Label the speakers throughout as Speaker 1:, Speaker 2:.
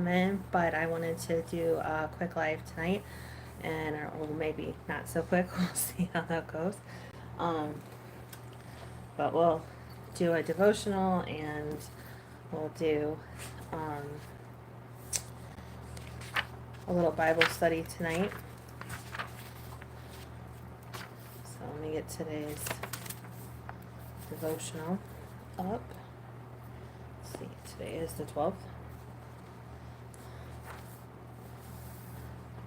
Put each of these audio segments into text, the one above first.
Speaker 1: come in, but I wanted to do a quick live tonight, and or maybe not so quick. We'll see how that goes. Um, but we'll do a devotional, and we'll do um, a little Bible study tonight. So let me get today's devotional up. Let's see, today is the 12th.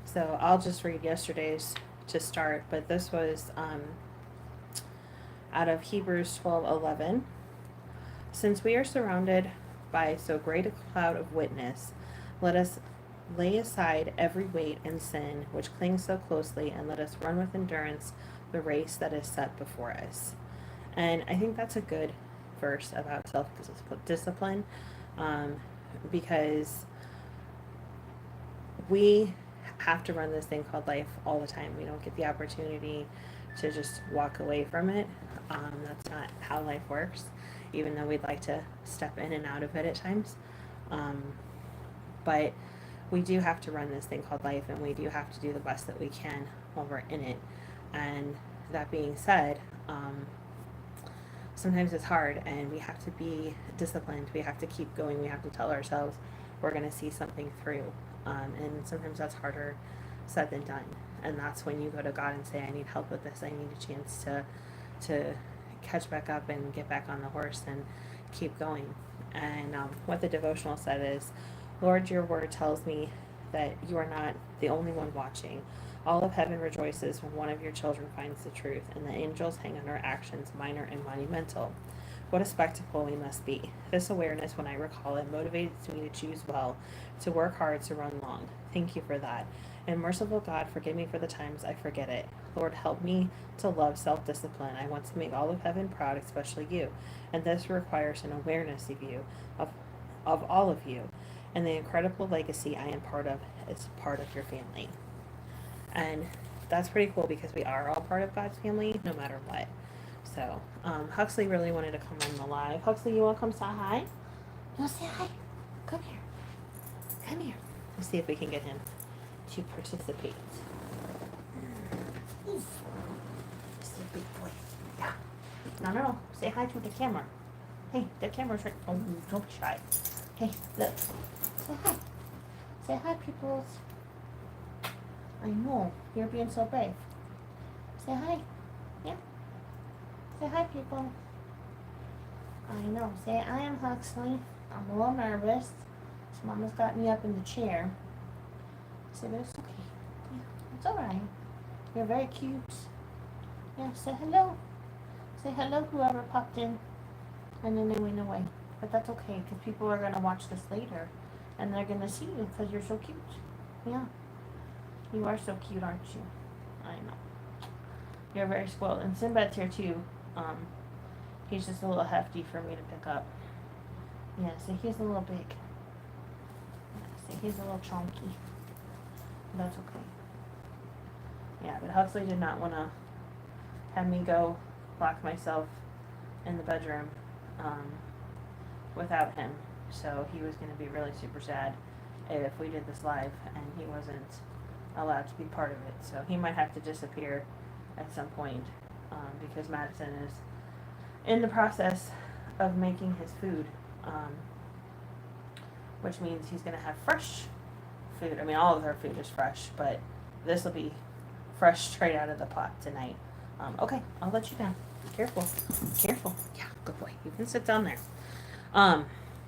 Speaker 1: So I'll just read yesterday's to start, but this was out of Hebrews 12:11. Since we are surrounded by so great a cloud of witness, let us lay aside every weight and sin which clings so closely, and let us run with endurance the race that is set before us. And I think that's a good verse about self-discipline, um, because we have to run this thing called life all the time. We don't get the opportunity to just walk away from it. That's not how life works, even though we'd like to step in and out of it at times. Um, but we do have to run this thing called life, and we do have to do the best that we can while we're in it. And that being said, sometimes it's hard, and we have to be disciplined. We have to keep going. We have to tell ourselves we're going to see something through. And sometimes that's harder said than done. And that's when you go to God and say, I need help with this. I need a chance to catch back up and get back on the horse and keep going. And what the devotional said is, Lord, your word tells me that you are not the only one watching. All of heaven rejoices when one of your children finds the truth, and the angels hang on our actions, minor and monumental. What a spectacle we must be. This awareness, when I recall it, motivates me to choose well, to work hard, to run long. Thank you for that. And merciful God, forgive me for the times I forget it. Lord, help me to love self-discipline. I want to make all of heaven proud, especially you. And this requires an awareness of you, of all of you, and the incredible legacy I am part of as part of your family. And that's pretty cool because we are all part of God's family, no matter what. So, Huxley really wanted to come on the live. Huxley, you want to come say hi? You want to say hi? Come here. Come here. Let's see if we can get him to participate. Oof. This is a big boy. Yeah. No. Say hi to the camera. Hey, the camera's right. Oh, don't be shy. Hey, look. Say hi. Say hi, peoples. I know. You're being so brave. Say hi. Yeah. Say hi, people. I know. Say, I am Huxley. I'm a little nervous. So Mama's got me up in the chair. Say, but it's okay. Yeah, it's alright. You're very cute. Yeah, say hello. Say hello, whoever popped in. And then they went away. But that's okay, because people are going to watch this later. And they're going to see you, because you're so cute. Yeah. You are so cute, aren't you? I know. You're very spoiled. And Sinbad's here, too. He's just a little hefty for me to pick up. Yeah, so he's a little big. Yeah, so he's a little chunky. That's okay. Yeah, but Huxley did not want to have me go lock myself in the bedroom without him. So he was going to be really super sad if we did this live and he wasn't allowed to be part of it. So he might have to disappear at some point because Madison is in the process of making his food, which means he's going to have fresh food. I mean, all of our food is fresh, but this will be fresh straight out of the pot tonight. Okay, I'll let you down. Careful. Careful. Yeah, good boy. You can sit down there.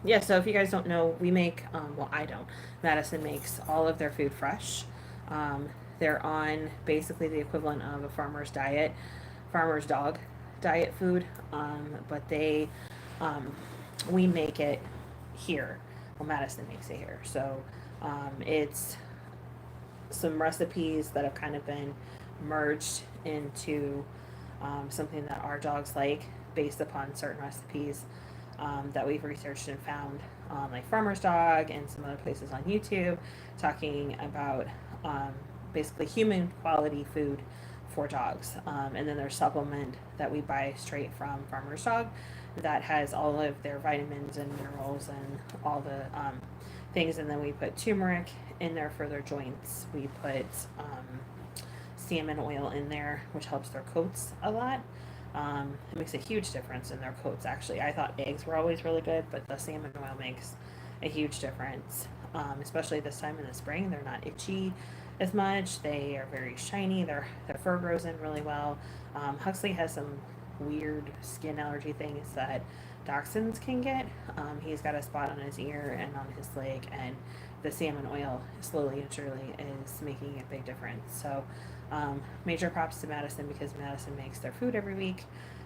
Speaker 1: Yeah, so if you guys don't know, we make, well, I don't. Madison makes all of their food fresh. They're on basically the equivalent of a farmer's diet, farmer's dog diet food, but we make it here. Well, Madison makes it here. So it's some recipes that have kind of been merged into something that our dogs like based upon certain recipes that we've researched and found on like Farmer's Dog and some other places on YouTube talking about basically human quality food for dogs. And then there's supplement that we buy straight from Farmer's Dog that has all of their vitamins and minerals and all the things. And then we put turmeric in there for their joints. We put salmon oil in there, which helps their coats a lot. It makes a huge difference in their coats, actually. I thought eggs were always really good, but the salmon oil makes a huge difference, especially this time in the spring. They're not itchy as much. They are very shiny. Their fur grows in really well. Huxley has some weird skin allergy things that dachshunds can get. He's got a spot on his ear and on his leg, and the salmon oil slowly and surely is making a big difference. So major props to Madison, because Madison makes their food every week,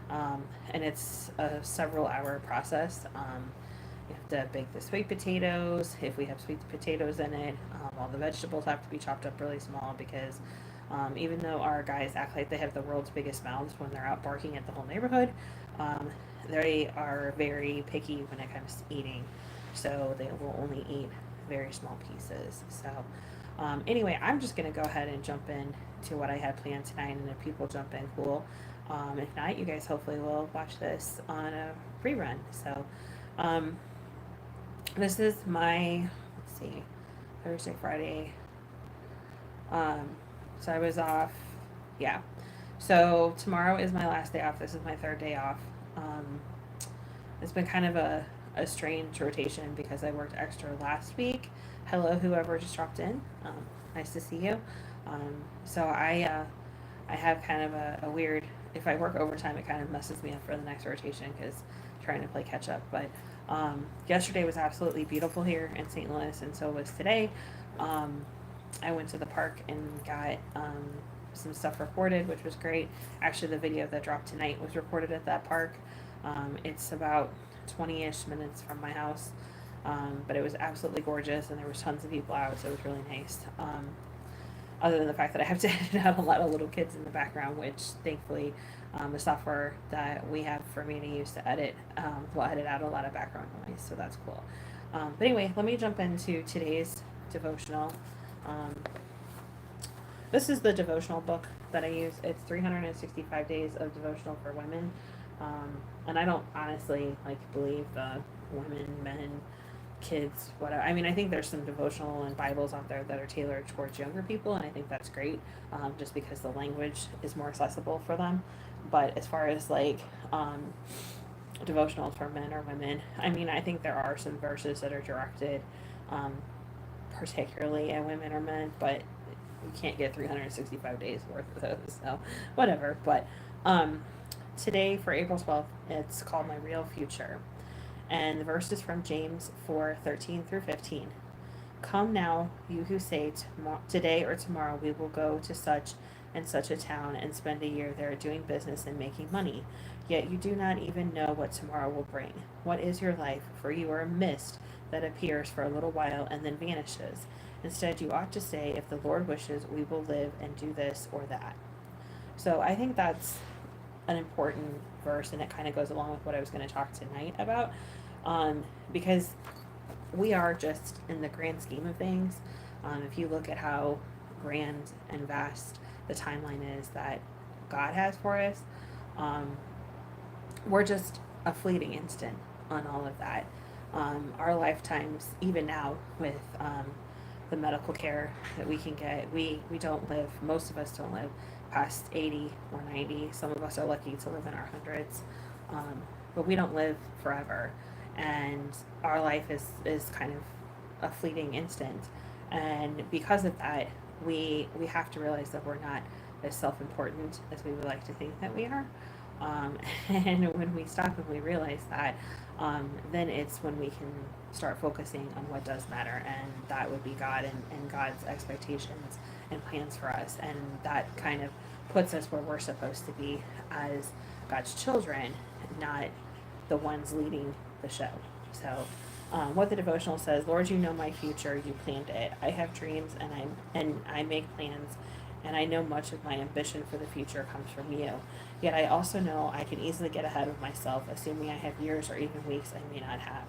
Speaker 1: and it's a several hour process. You have to bake the sweet potatoes, if we have sweet potatoes in it. All the vegetables have to be chopped up really small, because even though our guys act like they have the world's biggest mouths when they're out barking at the whole neighborhood, they are very picky when it comes to eating. So they will only eat very small pieces. So anyway, I'm just going to go ahead and jump in to what I had planned tonight, and if people jump in, cool. If not, you guys hopefully will watch this on a rerun. So this is my, let's see, Thursday, Friday. So I was off, yeah. So tomorrow is my last day off. This is my third day off. It's been kind of a strange rotation because I worked extra last week. Hello, whoever just dropped in. Nice to see you. So I have kind of a weird, if I work overtime, it kind of messes me up for the next rotation because I'm trying to play catch up. But yesterday was absolutely beautiful here in St. Louis, and so was today. I went to the park and got some stuff recorded, which was great. Actually, the video that dropped tonight was recorded at that park. It's about 20-ish minutes from my house, but it was absolutely gorgeous, and there was tons of people out, so it was really nice. Other than the fact that I have to edit out a lot of little kids in the background, which thankfully the software that we have for me to use to edit will edit out a lot of background noise, so that's cool. But anyway, let me jump into today's devotional. This is the devotional book that I use. It's 365 Days of Devotional for Women. And I don't honestly believe the women, men, kids, whatever. I mean, I think there's some devotional and Bibles out there that are tailored towards younger people, and I think that's great, just because the language is more accessible for them. But as far as devotionals for men or women, I mean, I think there are some verses that are directed particularly at women or men, but you can't get 365 days worth of those, so whatever. But today, for April 12th, it's called My Real Future. And the verse is from James 4:13 through 15. Come now, you who say, today or tomorrow we will go to such and such a town and spend a year there doing business and making money. Yet you do not even know what tomorrow will bring. What is your life? For you are a mist that appears for a little while and then vanishes. Instead, you ought to say, if the Lord wishes, we will live and do this or that. So I think that's an important verse, and it kind of goes along with what I was going to talk tonight about, because we are just, in the grand scheme of things, if you look at how grand and vast the timeline is that God has for us, we're just a fleeting instant on all of that. Our lifetimes, even now with the medical care that we can get, we don't live, most of us don't live past 80 or 90. Some of us are lucky to live in our hundreds, but we don't live forever, and our life is kind of a fleeting instant. And because of that, we have to realize that we're not as self-important as we would like to think that we are. And when we stop and we realize that, then it's when we can start focusing on what does matter, and that would be God and God's expectations and plans for us. And that kind of puts us where we're supposed to be as God's children, not the ones leading the show. So what the devotional says: Lord, you know my future, you planned it. I have dreams and I make plans, and I know much of my ambition for the future comes from you. Yet I also know I can easily get ahead of myself, assuming I have years or even weeks I may not have.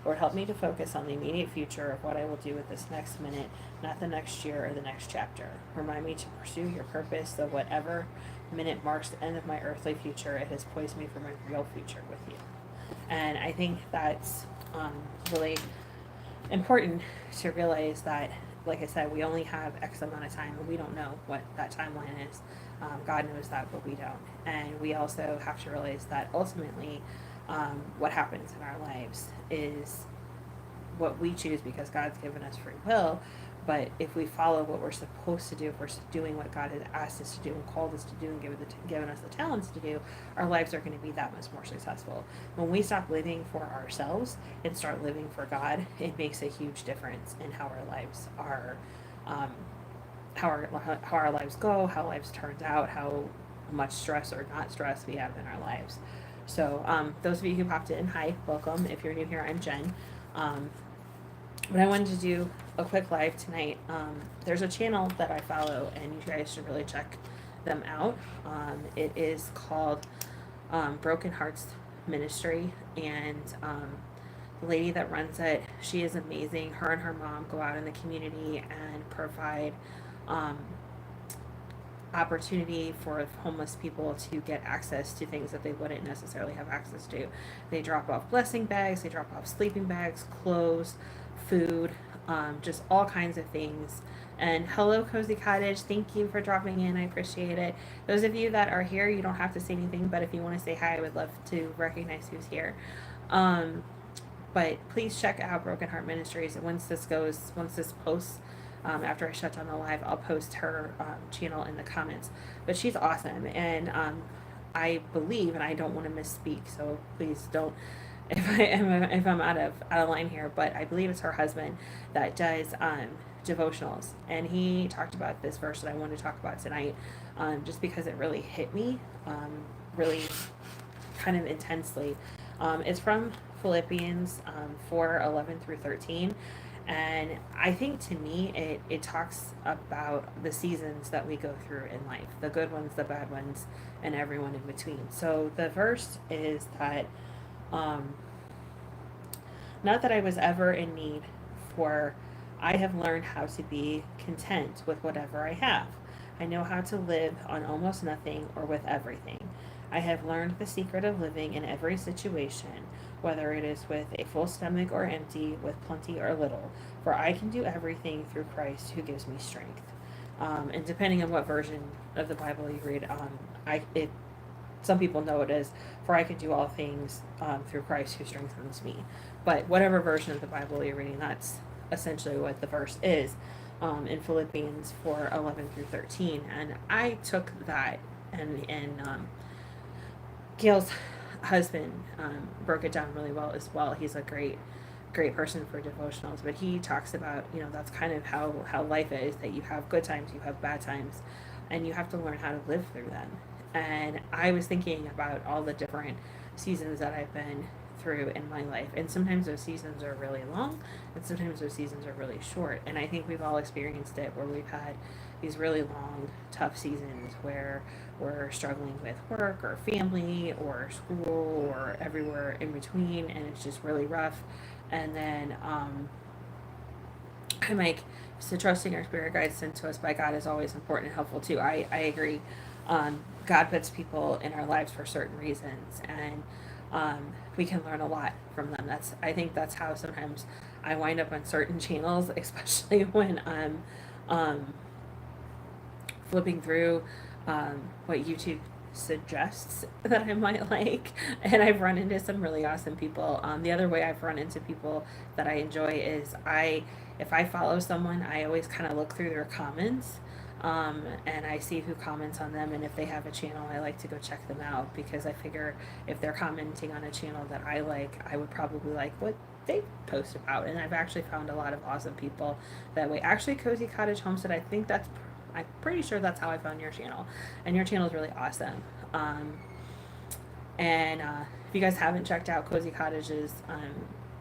Speaker 1: Lord, help me to focus on the immediate future of what I will do with this next minute, not the next year or the next chapter. Remind me to pursue your purpose, so whatever minute marks the end of my earthly future, it has poised me for my real future with you. And I think that's really important to realize that, like I said, we only have X amount of time, and we don't know what that timeline is. God knows that, but we don't. And we also have to realize that ultimately, what happens in our lives is what we choose because God's given us free will. But if we follow what we're supposed to do, if we're doing what God has asked us to do and called us to do and given us the talents to do, our lives are going to be that much more successful. When we stop living for ourselves and start living for God, it makes a huge difference in how our lives are, how our lives go, how lives turns out, how much stress or not stress we have in our lives. So those of you who popped in, hi, welcome. If you're new here, I'm Jen. But I wanted to do a quick live tonight. There's a channel that I follow, and you guys should really check them out. It is called Broken Hearts Ministry, and the lady that runs it, she is amazing. Her and her mom go out in the community and provide opportunity for homeless people to get access to things that they wouldn't necessarily have access to. They drop off blessing bags, they drop off sleeping bags, clothes, food, just all kinds of things. And hello, Cozy Cottage. Thank you for dropping in. I appreciate it. Those of you that are here, you don't have to say anything, but if you want to say hi, I would love to recognize who's here. But please check out Broken Heart Ministries. Once this posts, after I shut down the live, I'll post her channel in the comments. But she's awesome, and I believe, and I don't want to misspeak, so please don't if I'm out of line here, but I believe it's her husband that does devotionals, and he talked about this verse that I wanted to talk about tonight, just because it really hit me, really kind of intensely. It's from Philippians 4:11-13. And I think, to me, it talks about the seasons that we go through in life, the good ones, the bad ones, and everyone in between. So the verse is that, not that I was ever in need, for I have learned how to be content with whatever I have. I know how to live on almost nothing or with everything. I have learned the secret of living in every situation, whether it is with a full stomach or empty, with plenty or little, for I can do everything through Christ who gives me strength. And depending on what version of the Bible you read, some people know it as, for I can do all things through Christ who strengthens me. But whatever version of the Bible you're reading, that's essentially what the verse is in Philippians 4:11-13. And I took that, and Gail's husband broke it down really well as well. He's a great person for devotionals, but he talks about, that's kind of how life is, that you have good times, you have bad times, and you have to learn how to live through them. And I was thinking about all the different seasons that I've been through in my life, and sometimes those seasons are really long, and sometimes those seasons are really short. And I think we've all experienced it, where we've had these really long, tough seasons where we're struggling with work or family or school or everywhere in between, and it's just really rough. And then I'm like, so trusting our spirit guides sent to us by God is always important and helpful too. I agree. God puts people in our lives for certain reasons, and we can learn a lot from them. I think that's how sometimes I wind up on certain channels, especially when I'm flipping through what YouTube suggests that I might like, and I've run into some really awesome people. The other way I've run into people that I enjoy is if I follow someone, I always kind of look through their comments, and I see who comments on them, and if they have a channel, I like to go check them out, because I figure if they're commenting on a channel that I like, I would probably like what they post about. And I've actually found a lot of awesome people that way. Actually, Cozy Cottage Homestead, I'm pretty sure that's how I found your channel, and your channel is really awesome. And if you guys haven't checked out Cozy Cottage's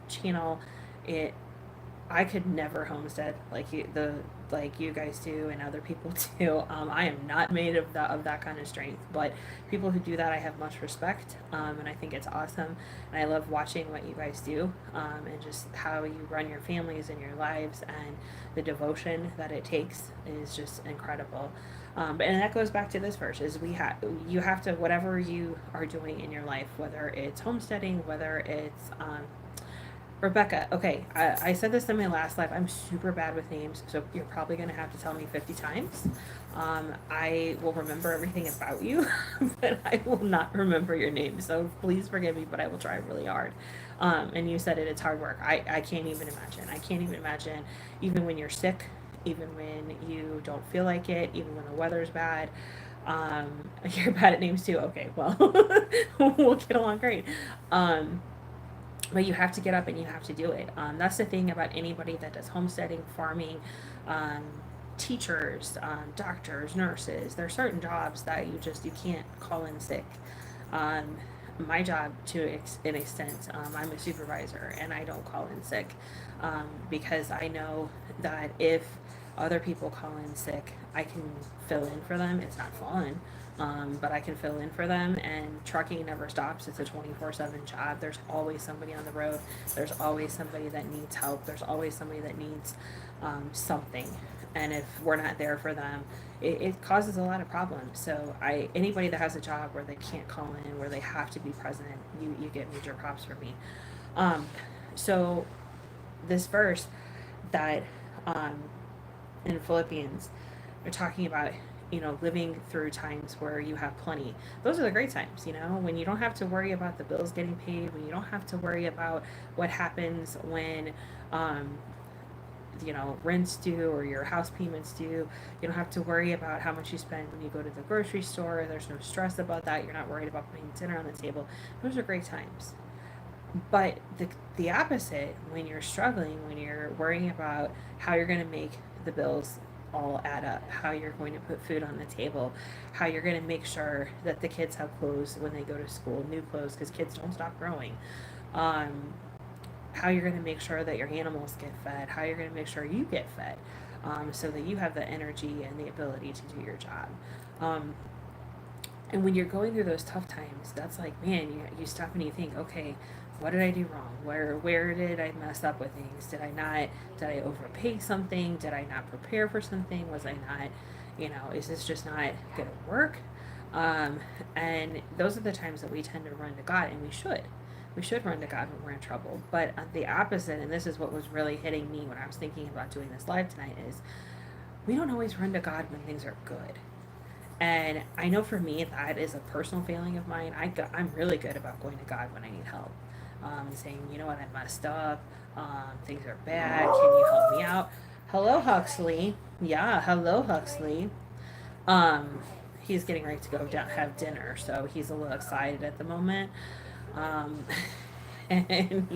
Speaker 1: channel, it I could never homestead like you guys do and other people do. I am not made of that kind of strength, but people who do that, I have much respect, and I think it's awesome. And I love watching what you guys do, and just how you run your families and your lives, and the devotion that it takes is just incredible. And that goes back to this verse: is you have to, whatever you are doing in your life, whether it's homesteading, whether it's Rebecca, okay, I said this in my last live. I'm super bad with names, so you're probably going to have to tell me 50 times. I will remember everything about you, but I will not remember your name. So please forgive me, but I will try really hard. And you said it, it's hard work. I can't even imagine. I can't even imagine, even when you're sick, even when you don't feel like it, even when the weather's bad. You're bad at names too. Okay, well, we'll get along great. Um, but you have to get up and you have to do it. That's the thing about anybody that does homesteading, farming, um, teachers, doctors, nurses. There are certain jobs that you can't call in sick. Um, my job, to an extent, I'm a supervisor and I don't call in sick, because I know that if other people call in sick, I can fill in for them. It's not fun, but I can fill in for them. And trucking never stops. It's a 24/7 job. There's always somebody on the road. There's always somebody that needs help. There's always somebody that needs something. And if we're not there for them, it causes a lot of problems. So anybody that has a job where they can't call in, where they have to be present, you get major props from me. Um, so this verse that um, in Philippians, they're talking about, living through times where you have plenty. Those are the great times, when you don't have to worry about the bills getting paid, when you don't have to worry about what happens when, um, rent's due or your house payments due. You don't have to worry about how much you spend when you go to the grocery store. There's no stress about that. You're not worried about putting dinner on the table. Those are great times. But the opposite, when you're struggling, when you're worrying about how you're going to make the bills all add up, how you're going to put food on the table, how you're going to make sure that the kids have clothes when they go to school, new clothes, because kids don't stop growing. Um, how you're going to make sure that your animals get fed, how you're going to make sure you get fed, so that you have the energy and the ability to do your job. Um, and when you're going through those tough times, that's like, man, you stop and you think, okay, what did I do wrong? Where did I mess up with things? Did I overpay something? Did I not prepare for something? Was I not, is this just not gonna work? And those are the times that we tend to run to God, and we should. We should run to God when we're in trouble. But the opposite, and this is what was really hitting me when I was thinking about doing this live tonight, is we don't always run to God when things are good. And I know for me, that is a personal failing of mine. I'm really good about going to God when I need help. Saying, you know what, I messed up. Things are bad. Can you help me out? Hello, Huxley. Yeah, hello, Huxley. Um, he's getting ready to go down, have dinner, so he's a little excited at the moment. Um, and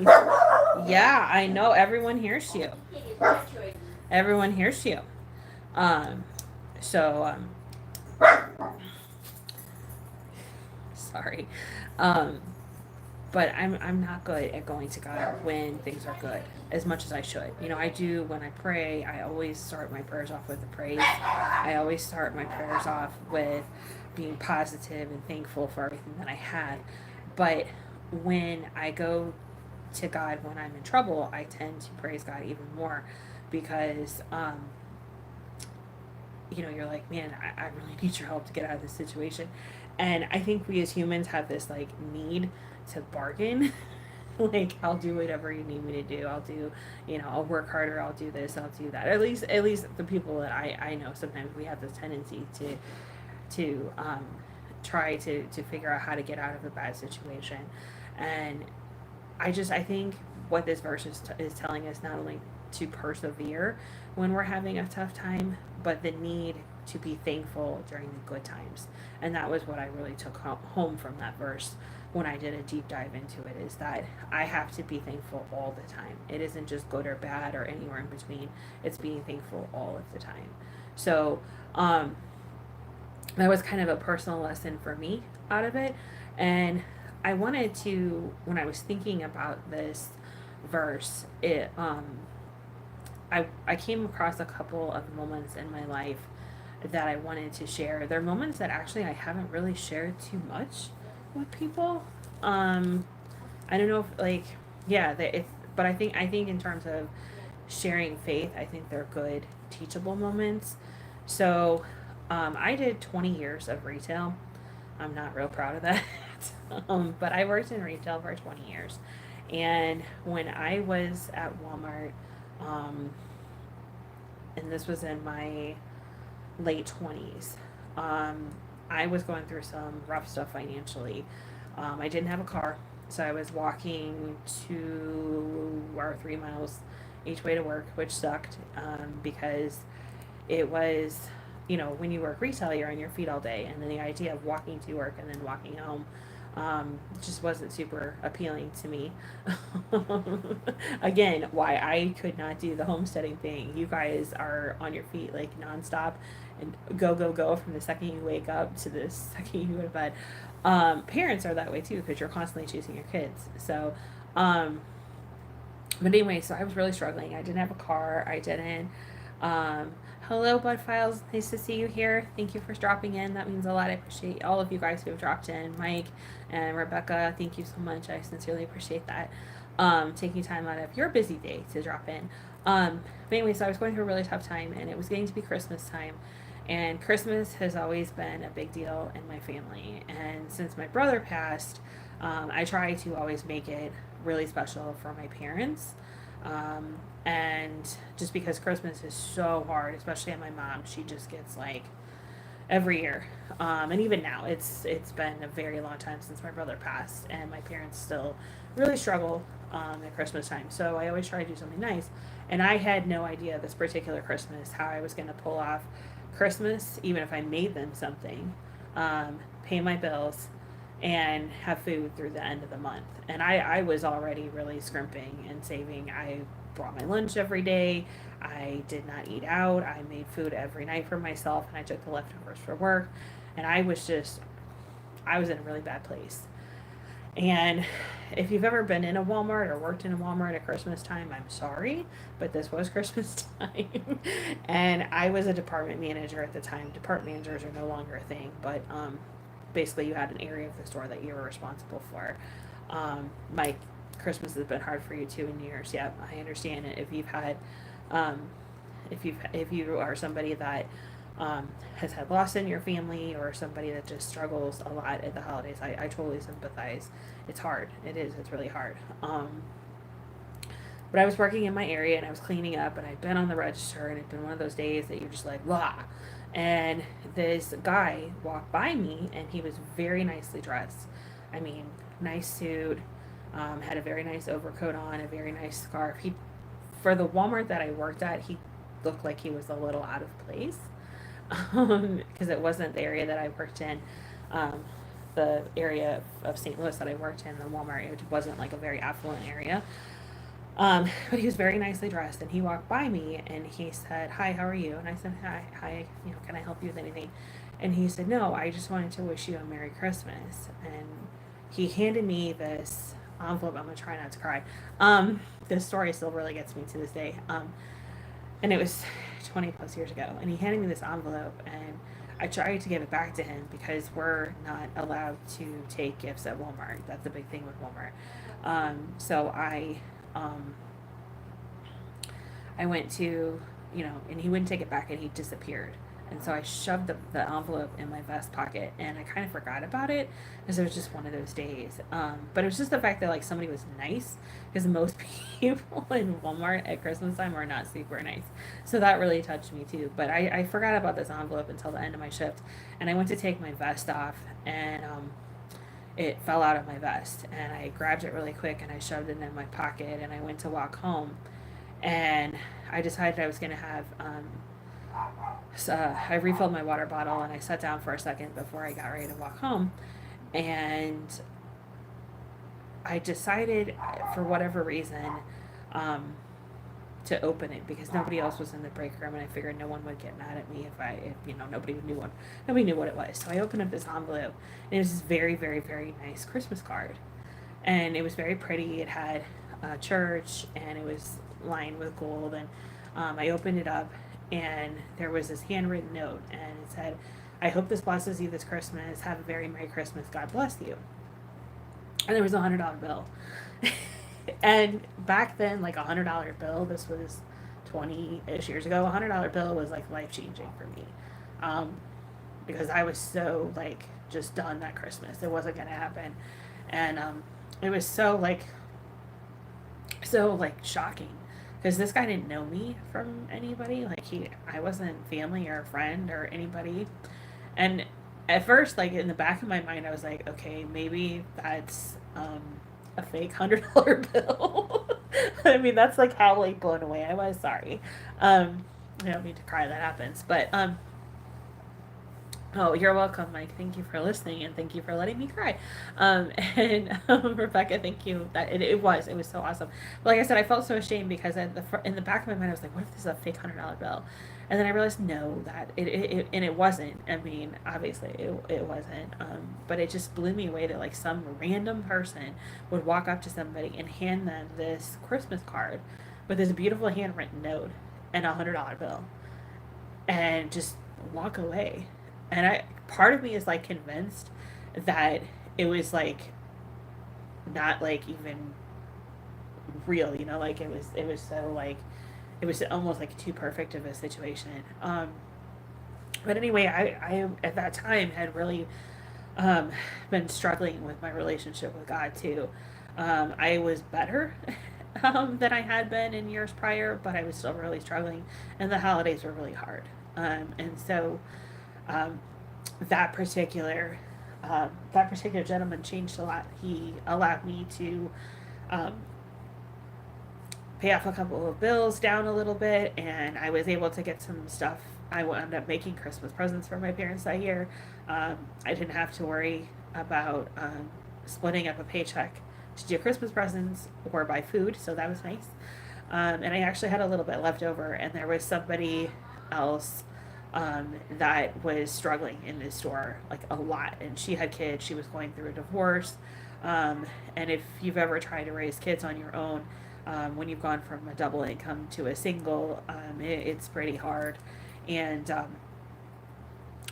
Speaker 1: yeah, I know everyone hears you. Everyone hears you. Um, so, sorry. Um, but I'm not good at going to God when things are good as much as I should. I do when I pray. I always start my prayers off with a praise. I always start my prayers off with being positive and thankful for everything that I have. But when I go to God when I'm in trouble, I tend to praise God even more because you're like, man, I really need your help to get out of this situation. And I think we as humans have this like need to bargain. Like, I'll do whatever you need me to do. I'll do, I'll work harder. I'll do this. I'll do that. At least the people that I know, sometimes we have this tendency to try to figure out how to get out of a bad situation. And I think what this verse is telling us, not only to persevere when we're having a tough time, but the need to be thankful during the good times. And that was what I really took home from that verse when I did a deep dive into it, is that I have to be thankful all the time. It isn't just good or bad or anywhere in between. It's being thankful all of the time. So, that was kind of a personal lesson for me out of it. And I wanted to, when I was thinking about this verse, I came across a couple of moments in my life that I wanted to share. They're moments that actually I haven't really shared too much with people. Um, I don't know if like, yeah, it's, but I think in terms of sharing faith, I think they're good teachable moments. So, I did 20 years of retail. I'm not real proud of that. But I worked in retail for 20 years. And when I was at Walmart, um, and this was in my late 20s, um, I was going through some rough stuff financially. I didn't have a car, so I was walking 2 or 3 miles each way to work, which sucked because it was, when you work retail, you're on your feet all day, and then the idea of walking to work and then walking home just wasn't super appealing to me. Again, why I could not do the homesteading thing. You guys are on your feet like nonstop and go, go, go from the second you wake up to the second you go to bed. Parents are that way too because you're constantly chasing your kids. So, um, but anyway, so I was really struggling. I didn't have a car. I didn't. Um, Hello, Bud Files. Nice to see you here. Thank you for dropping in. That means a lot. I appreciate all of you guys who have dropped in. Mike and Rebecca, thank you so much. I sincerely appreciate that. Taking time out of your busy day to drop in. But anyway, so I was going through a really tough time, and it was getting to be Christmas time. And Christmas has always been a big deal in my family. And since my brother passed, I try to always make it really special for my parents. Um, and just because Christmas is so hard, especially on my mom, she just gets like every year. And even now, it's been a very long time since my brother passed, and my parents still really struggle at Christmas time. So I always try to do something nice. And I had no idea this particular Christmas how I was going to pull off Christmas, even if I made them something, pay my bills, and have food through the end of the month. And I was already really scrimping and saving. I brought my lunch every day. I did not eat out. I made food every night for myself, and I took the leftovers for work. And I was in a really bad place. And if you've ever been in a Walmart or worked in a Walmart at Christmas time, I'm sorry, but this was Christmas time. And I was a department manager at the time. Department managers are no longer a thing, but basically you had an area of the store that you were responsible for. My Christmas has been hard for you too in New Year's. Yeah, I understand it. Um, if you are somebody that has had loss in your family or somebody that just struggles a lot at the holidays, I totally sympathize. It's hard. It is. It's really hard. But I was working in my area and I was cleaning up and I'd been on the register and it'd been one of those days that you're just like, blah. And this guy walked by me and he was very nicely dressed. I mean, nice suit, had a very nice overcoat on, a very nice scarf. For the Walmart that I worked at, he looked like he was a little out of place because it wasn't the area that I worked in. Um, the area of St. Louis that I worked in, the Walmart, it wasn't like a very affluent area. But he was very nicely dressed, and he walked by me, and he said, "Hi, how are you?" And I said, "Hi, can I help you with anything?" And he said, "No, I just wanted to wish you a Merry Christmas." And he handed me this envelope. I'm gonna try not to cry. This story still really gets me to this day. And it was 20 plus years ago, and he handed me this envelope, and I tried to give it back to him because we're not allowed to take gifts at Walmart. That's the big thing with Walmart. So um, I went to, and he wouldn't take it back and he disappeared. And so I shoved the envelope in my vest pocket and I kind of forgot about it because it was just one of those days. But it was just the fact that like somebody was nice because most people in Walmart at Christmas time are not super nice. So that really touched me too. But I forgot about this envelope until the end of my shift and I went to take my vest off and, it fell out of my vest and I grabbed it really quick and I shoved it in my pocket and I went to walk home and I decided I was going to have so, I refilled my water bottle and I sat down for a second before I got ready to walk home and I decided for whatever reason um, to open it because nobody else was in the break room and I figured no one would get mad at me if nobody knew what it was. So I opened up this envelope and it was this very, very, very nice Christmas card. And it was very pretty. It had a church and it was lined with gold and I opened it up, and there was this handwritten note, and it said, "I hope this blesses you this Christmas. Have a very Merry Christmas. God bless you." And there was $100 bill. And back then, like $100 bill, this was 20-ish years ago, $100 bill was like life changing for me. Um, because I was so like just done that Christmas. It wasn't gonna happen. And it was so shocking because this guy didn't know me from anybody. Like I wasn't family or a friend or anybody. And at first, like in the back of my mind, I was like, okay, maybe that's a fake $100 bill. I mean, that's like how like blown away I was. Sorry, I don't mean to cry. That happens, but oh, you're welcome, Mike. Thank you for listening, and thank you for letting me cry. And Rebecca, thank you. It was so awesome. But like I said, I felt so ashamed because in the back of my mind, I was like, what if this is a fake $100 bill? And then I realized no, that and it wasn't. I mean, obviously it wasn't. But it just blew me away that like some random person would walk up to somebody and hand them this Christmas card with this beautiful handwritten note and $100 bill, and just walk away. And I part of me is like convinced that it was like not like even real, like it was so like it was almost like too perfect of a situation. But anyway, I at that time had really um been struggling with my relationship with God too. I was better than I had been in years prior, but I was still really struggling, and the holidays were really hard. And so um, that particular that particular gentleman changed a lot. He allowed me to um, pay off a couple of bills down a little bit, and I was able to get some stuff. I wound up making Christmas presents for my parents that year. I didn't have to worry about splitting up a paycheck to do Christmas presents or buy food, so that was nice. And I actually had a little bit left over, and there was somebody else that was struggling in this store like a lot, and she had kids. She was going through a divorce, and if you've ever tried to raise kids on your own, when you've gone from a double income to a single, it's pretty hard. And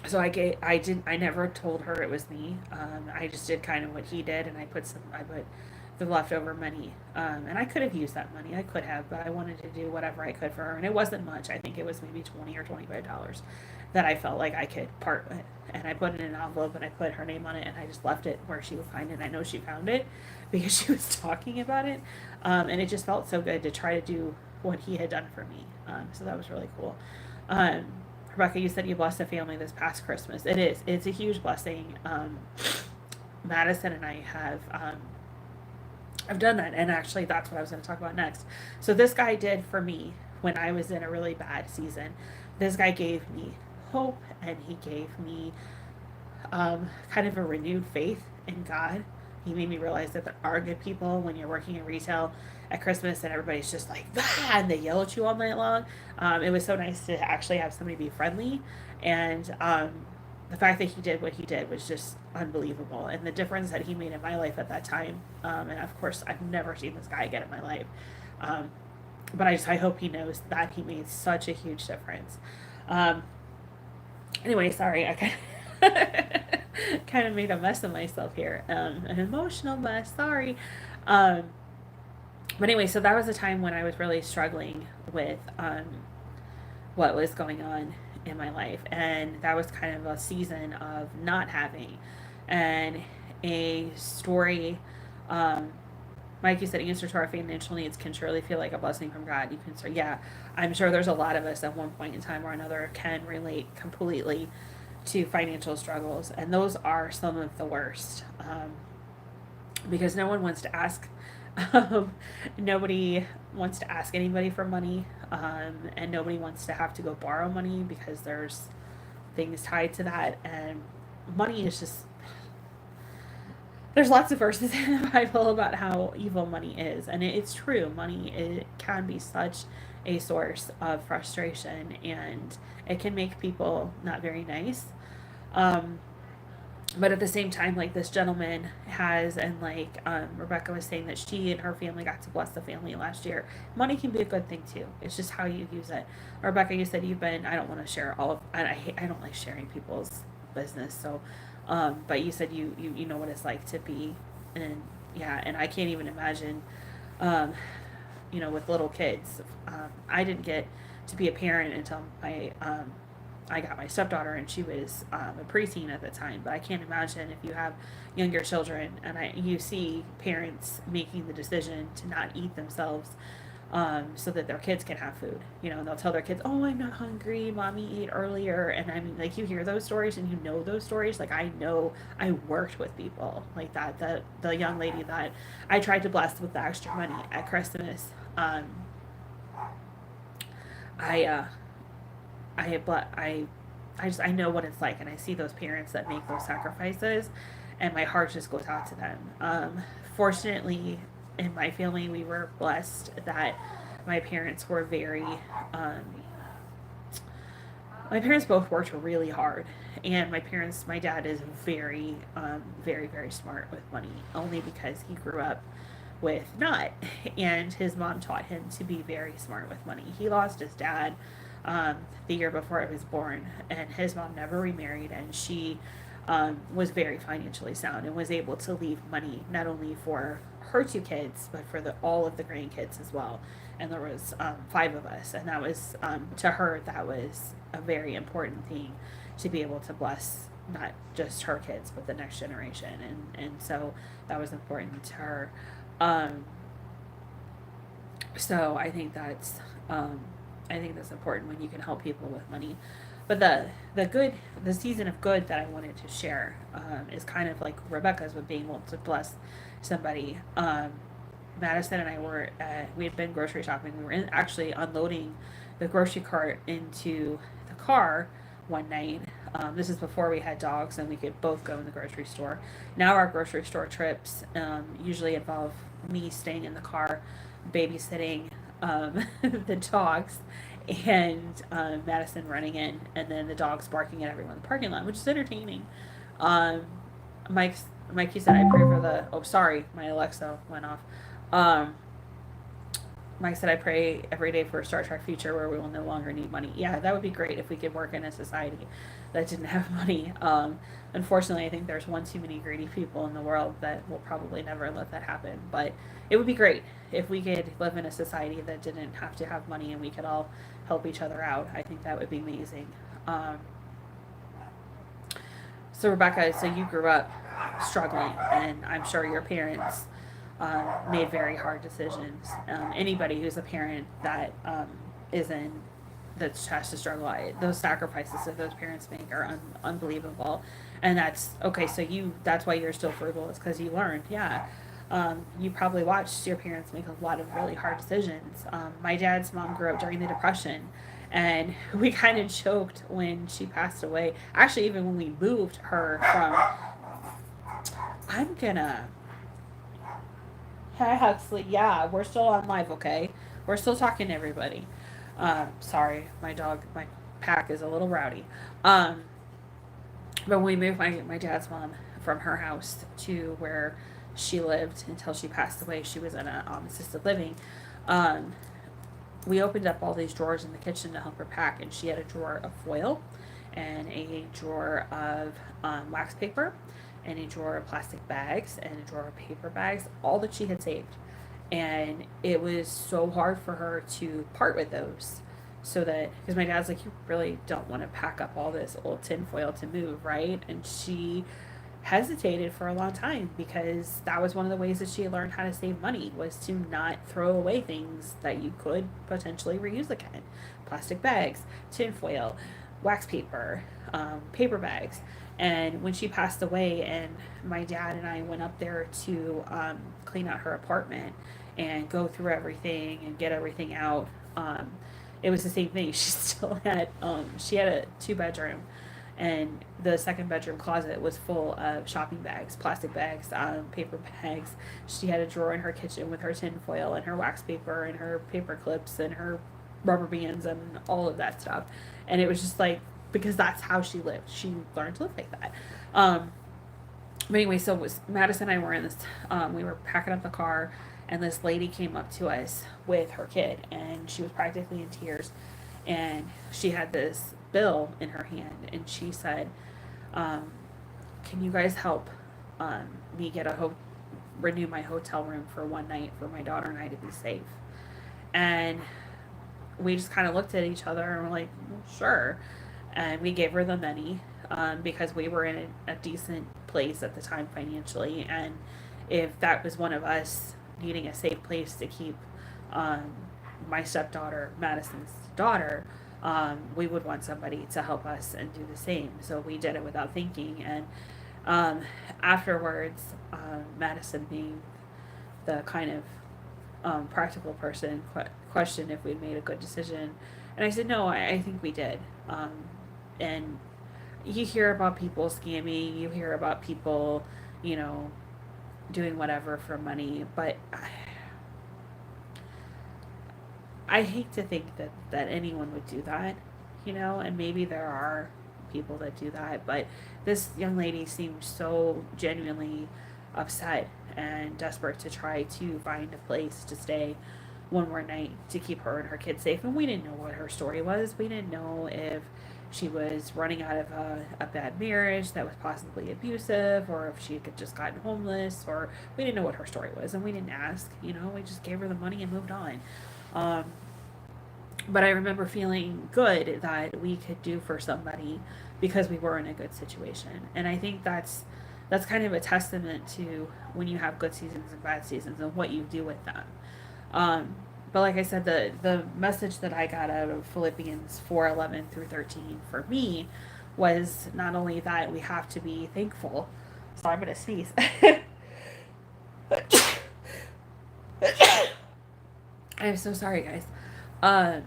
Speaker 1: so I never told her it was me. I just did kind of what he did, and I put the leftover money. And I could have used that money. I could have, but I wanted to do whatever I could for her, and it wasn't much. I think it was maybe $20 or $25 that I felt like I could part with. And I put it in an envelope, and I put her name on it, and I just left it where she would find it. And I know she found it because she was talking about it, and it just felt so good to try to do what he had done for me. So that was really cool. Um, Rebecca, you said you blessed a family this past Christmas. It is. It's a huge blessing. Madison and I have I've done that, and actually, that's what I was going to talk about next. So this guy did for me when I was in a really bad season. This guy gave me hope, and he gave me kind of a renewed faith in God. He made me realize that there are good people when you're working in retail at Christmas, and everybody's just like, ah, and they yell at you all night long. It was so nice to actually have somebody be friendly, and the fact that he did what he did was just unbelievable, and the difference that he made in my life at that time. And of course, I've never seen this guy again in my life, um, but I hope he knows that he made such a huge difference. Um, anyway, sorry, I kind of made a mess of myself here, an emotional mess. Sorry. Um, but anyway, so that was a time when I was really struggling with what was going on in my life, and that was kind of a season of not having, and a story. Um, Mike, you said answer to our financial needs can surely feel like a blessing from God. You can say, yeah, I'm sure there's a lot of us at one point in time or another can relate completely to financial struggles, and those are some of the worst. Because no one wants to ask. Um, Nobody wants to ask anybody for money, and nobody wants to have to go borrow money because there's things tied to that. And money is just, there's lots of verses in the Bible about how evil money is, and it's true. Money, it can be such a source of frustration, and it can make people not very nice. Um, but at the same time, like, this gentleman has, and like, Rebecca was saying that she and her family got to bless the family last year. Money can be a good thing too. It's just how you use it. Rebecca, you said you've been, I don't want to share all of, I don't like sharing people's business. So, but you said you know what it's like to be, and yeah, and I can't even imagine, um, with little kids. I didn't get to be a parent until I got my stepdaughter, and she was a preteen at the time. But I can't imagine if you have younger children, and you see parents making the decision to not eat themselves, so that their kids can have food. They'll tell their kids, "Oh, I'm not hungry. Mommy ate earlier." And I mean, like, you hear those stories, and you know those stories. Like, I know, I worked with people like that. The young lady that I tried to bless with the extra money at Christmas. I I I know what it's like, and I see those parents that make those sacrifices, and my heart just goes out to them. Fortunately, in my family, we were blessed that my parents were very. My parents both worked really hard, and my dad is very, very, very smart with money, only because he grew up with not, and his mom taught him to be very smart with money. He lost his dad, the year before I was born, and his mom never remarried, and she, was very financially sound and was able to leave money not only for her two kids but for all of the grandkids as well. And there was, five of us, and that was, to her, that was a very important thing, to be able to bless not just her kids but the next generation, and so that was important to her. um, so I think that's important when you can help people with money. But the season of good that I wanted to share, is kind of like Rebecca's, with being able to bless somebody. Madison and I we had been grocery shopping. We were actually unloading the grocery cart into the car one night. This is before we had dogs and we could both go in the grocery store. Now our grocery store trips, usually involve me staying in the car, babysitting, the dogs, and, Madison running in, and then the dogs barking at everyone in the parking lot, which is entertaining. Um, Mike, you said I pray for the. Oh, sorry, my Alexa went off. Um, Mike said I pray every day for a Star Trek future where we will no longer need money. Yeah, that would be great if we could work in a society that didn't have money. Unfortunately, I think there's one too many greedy people in the world that will probably never let that happen. But it would be great if we could live in a society that didn't have to have money and we could all help each other out. I think that would be amazing. Um, so Rebecca, so you grew up struggling, and I'm sure your parents, made very hard decisions. Anybody who's a parent that, is in that has to struggle, those sacrifices that those parents make are unbelievable, and that's okay. So that's why you're still frugal. It's because you learned, yeah. You probably watched your parents make a lot of really hard decisions. My dad's mom grew up during the Depression, and we kind of joked when she passed away. Actually, even when we moved her from, I'm gonna. Hi Huxley. Yeah, we're still on live. Okay, we're still talking to everybody. Sorry, my pack is a little rowdy. Um, but when we moved my dad's mom from her house to where she lived until she passed away, she was in a, assisted living. Um, we opened up all these drawers in the kitchen to help her pack, and she had a drawer of foil, and a drawer of, wax paper, and a drawer of plastic bags, and a drawer of paper bags, all that she had saved. And it was so hard for her to part with those. So that, because my dad's like, you really don't want to pack up all this old tinfoil to move, right? And she hesitated for a long time because that was one of the ways that she learned how to save money, was to not throw away things that you could potentially reuse again. Plastic bags, tinfoil, wax paper, paper bags. And when she passed away, and my dad and I went up there to, clean out her apartment and go through everything and get everything out, it was the same thing. She had a two bedroom, and the second bedroom closet was full of shopping bags, plastic bags, paper bags. She had a drawer in her kitchen with her tin foil and her wax paper and her paper clips and her rubber bands and all of that stuff. And it was just like, because that's how she lived. She learned to live like that. Um,
Speaker 2: But anyway, so was Madison and I were in this. We were packing up the car, and this lady came up to us with her kid, and she was practically in tears, and she had this bill in her hand, and she said, um, "Can you guys help me get renew my hotel room for one night for my daughter and I to be safe?" And we just kind of looked at each other and were like, well, "Sure." And we gave her the money because we were in a decent place at the time financially, and if that was one of us needing a safe place to keep um, my stepdaughter, Madison's daughter, we would want somebody to help us and do the same. So we did it without thinking, and um, afterwards, Madison, being the kind of practical person, questioned if we'd made a good decision, and I said no, I think we did. Um, and you hear about people scamming, you hear about people, you know, doing whatever for money, but I hate to think that anyone would do that, you know, and maybe there are people that do that, but this young lady seemed so genuinely upset and desperate to try to find a place to stay one more night to keep her and her kids safe. And we didn't know what her story was. We didn't know if she was running out of a bad marriage that was possibly abusive, or if she had just gotten homeless, or we didn't know what her story was, and we didn't ask. You know, we just gave her the money and moved on. Um, but I remember feeling good that we could do for somebody because we were in a good situation, and I think that's kind of a testament to when you have good seasons and bad seasons and what you do with them. Um, but like I said, the message that I got out of Philippians 4:11 through 13 for me was not only that we have to be thankful. So I'm gonna sneeze. I'm so sorry, guys. Uh,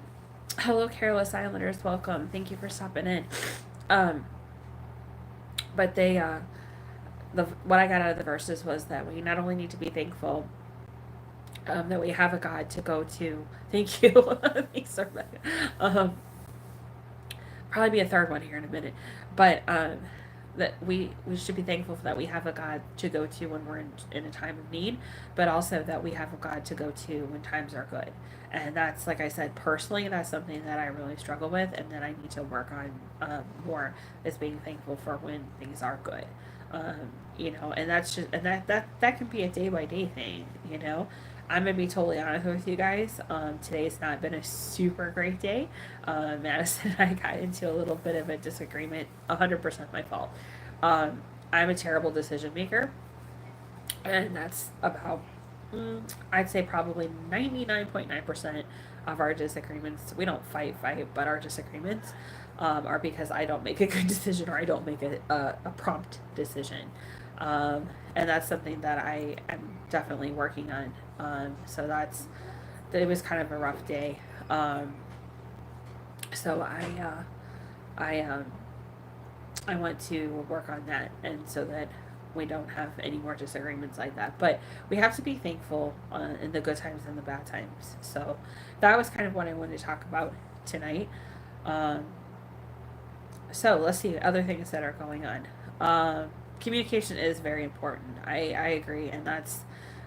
Speaker 2: Hello, Careless Islanders. Welcome. Thank you for stopping in. Um, but the what I got out of the verses was that we not only need to be thankful that we have a God to go to. Thank you. Thanks, Rebecca. Um, Probably be a third one here in a minute, but that we should be thankful that we have a God to go to when we're in a time of need, but also that we have a God to go to when times are good. And that's, like I said, personally, that's something that I really struggle with, and that I need to work on more, is being thankful for when things are good. You know, and that's just, and that can be a day by day thing. You know, I'm gonna be totally honest with you guys. Today's not been a super great day. Madison and I got into a little bit of a disagreement. 100% my fault. Um, I'm a terrible decision maker, and that's about, I'd say probably 99.9% of our disagreements. We don't fight, but our disagreements are because I don't make a good decision, or I don't make a prompt decision. And that's something that I am definitely working on. So it was kind of a rough day. So I I want to work on that, and so that we don't have any more disagreements like that. But we have to be thankful in the good times and the bad times. So that was kind of what I wanted to talk about tonight. Um, so let's see other things that are going on. Communication is very important. I agree, and that's,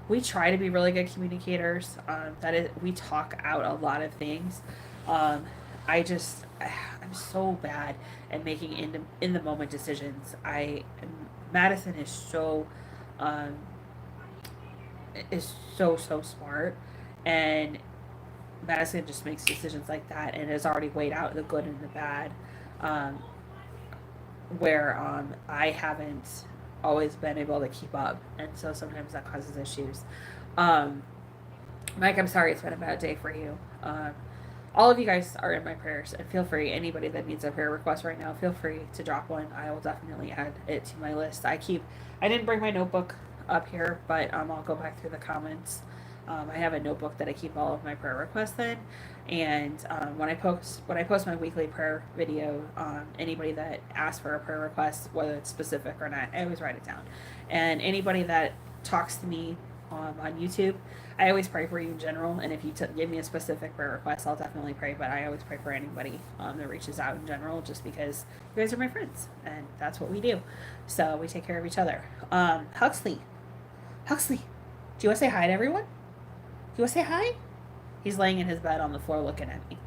Speaker 2: we try to be really good communicators. That is, we talk out a lot of things. Um, I just I'm so bad at making in the moment decisions. Madison um, is so smart, and Madison just makes decisions like that and has already weighed out the good and the bad. Um, where I haven't always been able to keep up, and so sometimes that causes issues. Um, Mike, I'm sorry it's been a bad day for you. All of you guys are in my prayers, and feel free, anybody that needs a prayer request right now, feel free to drop one. I will definitely add it to my list. I didn't bring my notebook up here, but I'll go back through the comments. I have a notebook that I keep all of my prayer requests in, and when I post my weekly prayer video, anybody that asks for a prayer request, whether it's specific or not, I always write it down. And anybody that talks to me on YouTube. I always pray for you in general, and if you give me a specific prayer request, I'll definitely pray. But I always pray for anybody that reaches out in general, just because you guys are my friends, and that's what we do. So we take care of each other. Huxley, Huxley, do you want to say hi to everyone? Do you want to say hi? He's laying in his bed on the floor looking at me.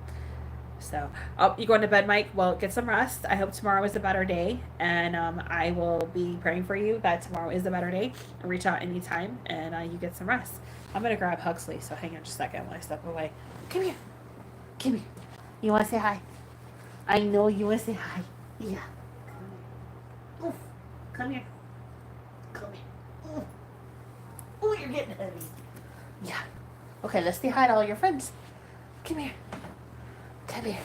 Speaker 2: So, oh, you going to bed, Mike? Well, get some rest. I hope tomorrow is a better day, and I will be praying for you that tomorrow is a better day. Reach out anytime, and you get some rest. I'm gonna grab Huxley, so hang on just a second while I step away. Come here, come here. You want to say hi? I know you want to say hi. Yeah. Come here. Oof. Come here. Come here. Oof. Oh, you're getting heavy. Yeah. Okay, let's say hi to all your friends. Come here. Come here.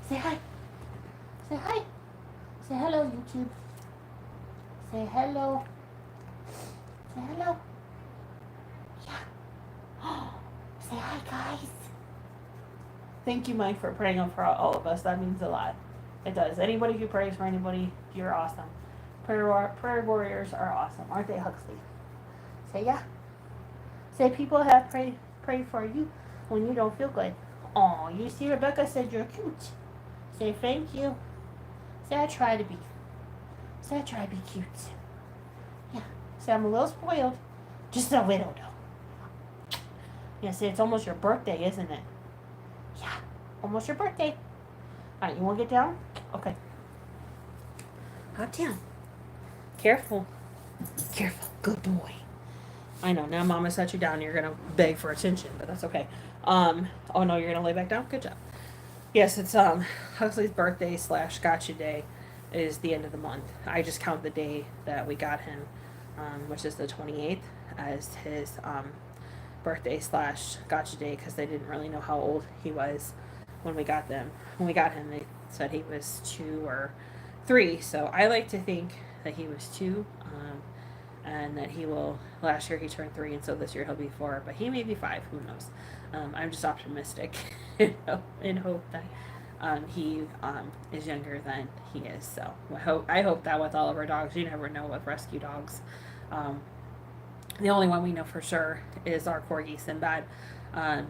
Speaker 2: Say hi. Say hi. Say hello, YouTube. Say hello. Say hello. Yeah. Say hi, guys. Thank you, Mike, for praying for all of us. That means a lot. It does. Anybody who prays for anybody, you're awesome. Prayer warriors are awesome, aren't they, Huxley? Say yeah. Say people have prayed for you when you don't feel good. Oh, you see, Rebecca said you're cute. Say thank you. Say I try to be. Say I try to be cute. Yeah. Say I'm a little spoiled. Just a little, though. Yeah, say it's almost your birthday, isn't it? Yeah. Almost your birthday. Alright, you want to get down? Okay. Hop down. Careful. Careful. Good boy. I know, now Mama set you down, you're gonna beg for attention, but that's okay. Oh no, you're gonna lay back down? Good job. Yes, it's Huxley's birthday / gotcha day is the end of the month. I just count the day that we got him, which is the 28th, as his birthday / gotcha day, because they didn't really know how old he was when we got them. When we got him, they said he was 2 or 3, so I like to think that he was 2. And that he will, last year he turned 3, and so this year he'll be 4, but he may be 5, who knows. I'm just optimistic in hope that he is younger than he is. So I hope that with all of our dogs. You never know with rescue dogs. The only one we know for sure is our corgi Sinbad,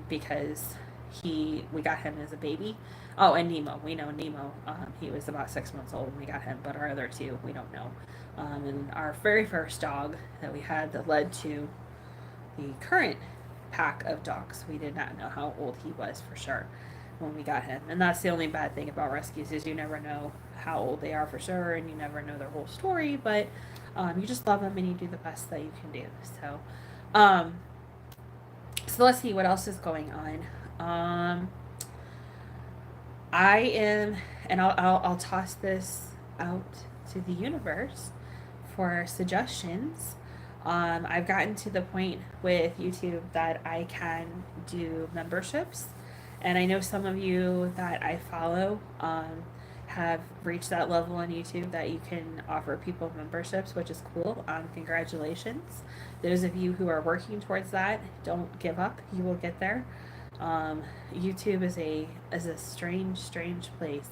Speaker 2: because we got him as a baby. Oh, and Nemo. We know Nemo. He was about 6 months old when we got him, but our other 2 we don't know. And our very first dog that we had that led to the current pack of dogs, we did not know how old he was for sure when we got him. And that's the only bad thing about rescues, is you never know how old they are for sure, and you never know their whole story, but you just love them and you do the best that you can do. So let's see what else is going on. I am, and I'll toss this out to the universe for suggestions. I've gotten to the point with YouTube that I can do memberships, and I know some of you that I follow have reached that level on YouTube that you can offer people memberships, which is cool. Congratulations. Those of you who are working towards that, don't give up. You will get there. YouTube is a strange place.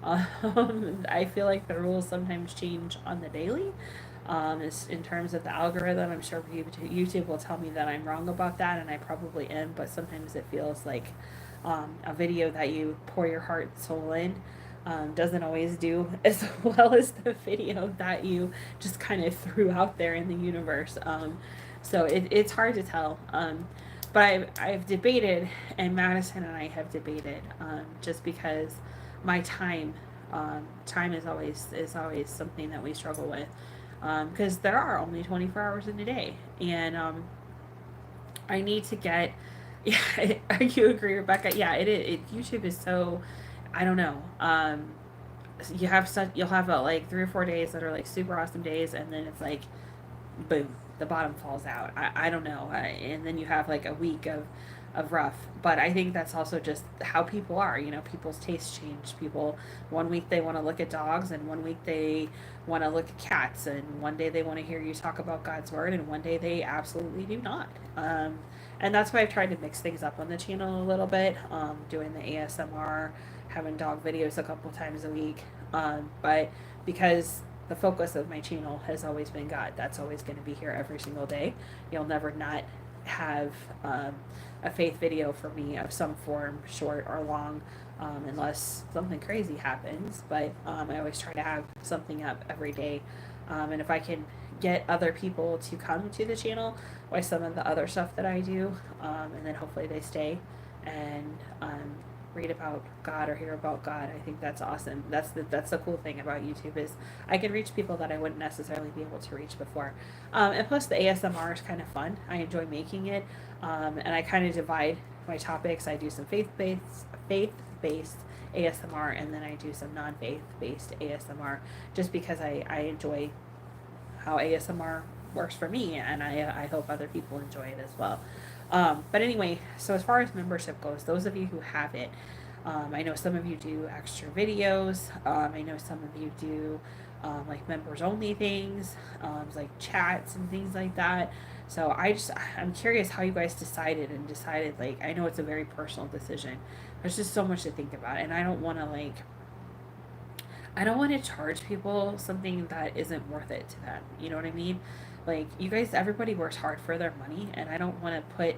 Speaker 2: I feel like the rules sometimes change on the daily. In terms of the algorithm, I'm sure YouTube will tell me that I'm wrong about that, and I probably am, but sometimes it feels like a video that you pour your heart and soul in doesn't always do as well as the video that you just kind of threw out there in the universe. So it's hard to tell. But I've debated, and Madison and I have debated, just because my time is always something that we struggle with, because there are only 24 hours in a day, and I need to get. Yeah, you agree, Rebecca? Yeah, YouTube is so, I don't know. You'll have like 3 or 4 days that are like super awesome days, and then it's like, boom, the bottom falls out. I don't know, and then you have like a week of rough. But I think that's also just how people are. People's tastes change. People, one week they want to look at dogs, and one week they want to look at cats, and one day they want to hear you talk about God's word, and one day they absolutely do not. And that's why I've tried to mix things up on the channel a little bit, doing the ASMR, having dog videos a couple times a week. But because the focus of my channel has always been God. That's always going to be here every single day. You'll never not have a faith video for me of some form, short or long, unless something crazy happens. But I always try to have something up every day. And if I can get other people to come to the channel by some of the other stuff that I do, and then hopefully they stay and read about God or hear about God. I think that's awesome. That's the cool thing about YouTube is I can reach people that I wouldn't necessarily be able to reach before. And plus the ASMR is kind of fun. I enjoy making it, and I kind of divide my topics. I do some faith-based ASMR, and then I do some non-faith-based ASMR, just because I enjoy how ASMR works for me, and I hope other people enjoy it as well. But anyway, so as far as membership goes, those of you who have it, I know some of you do extra videos. I know some of you do like members only things, like chats and things like that. So I'm curious how you guys decided like, I know it's a very personal decision. There's just so much to think about, and I don't want to charge people something that isn't worth it to them. You know what I mean? Like, you guys, everybody works hard for their money, and I don't want to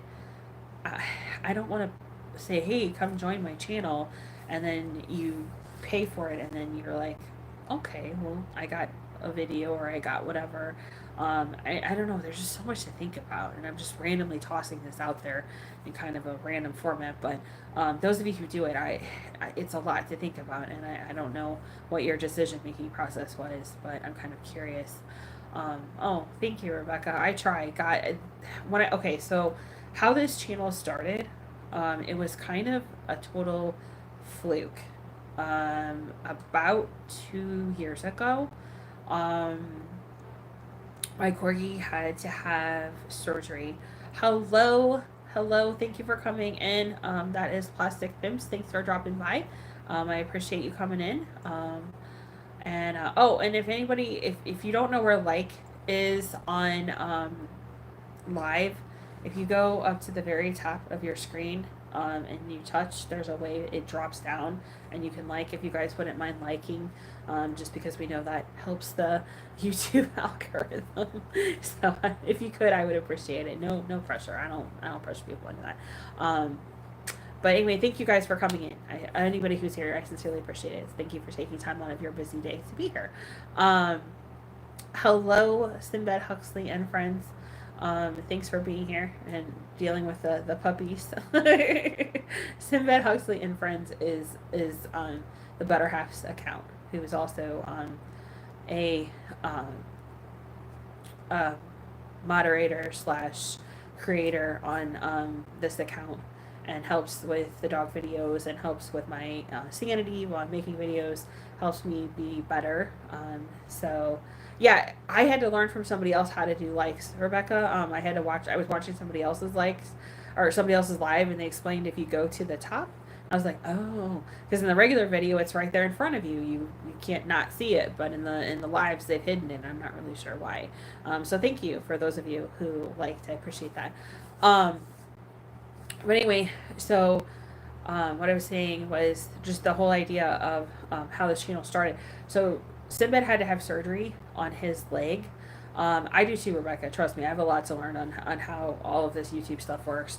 Speaker 2: say, hey, come join my channel, and then you pay for it, and then you're like, okay, well, I got a video or I got whatever. I don't know. There's just so much to think about, and I'm just randomly tossing this out there in kind of a random format. But those of you who do it, it's a lot to think about, and I don't know what your decision-making process was, but I'm kind of curious. Oh, thank you, Rebecca. I try. Okay, so how this channel started, it was kind of a total fluke. About 2 years ago, my corgi had to have surgery. Hello, thank you for coming in. That is Plastic Pimps. Thanks for dropping by. I appreciate you coming in. And if anybody, if you don't know where like is on live, if you go up to the very top of your screen and you touch, there's a way it drops down, and you can like, if you guys wouldn't mind liking, just because we know that helps the YouTube algorithm. So if you could, I would appreciate it. No pressure. I don't pressure people into that. But anyway, thank you guys for coming in. Anybody who's here, I sincerely appreciate it. Thank you for taking time out of your busy day to be here. Hello, Sinbad Huxley and friends. Thanks for being here and dealing with the puppies. Sinbad Huxley and friends is the Better Half's account, who is also a moderator / creator on this account, and helps with the dog videos and helps with my sanity while I'm making videos, helps me be better. So yeah, I had to learn from somebody else how to do likes, Rebecca. I was watching somebody else's likes or somebody else's live, and they explained if you go to the top. I was like, oh, because in the regular video it's right there in front of you. You can't not see it, but in the lives they've hidden it. I'm not really sure why. So thank you for those of you who liked. I appreciate that. But anyway, so what I was saying was just the whole idea of how this channel started. So Sinbad had to have surgery on his leg. I do too, Rebecca. Trust me, I have a lot to learn on how all of this YouTube stuff works.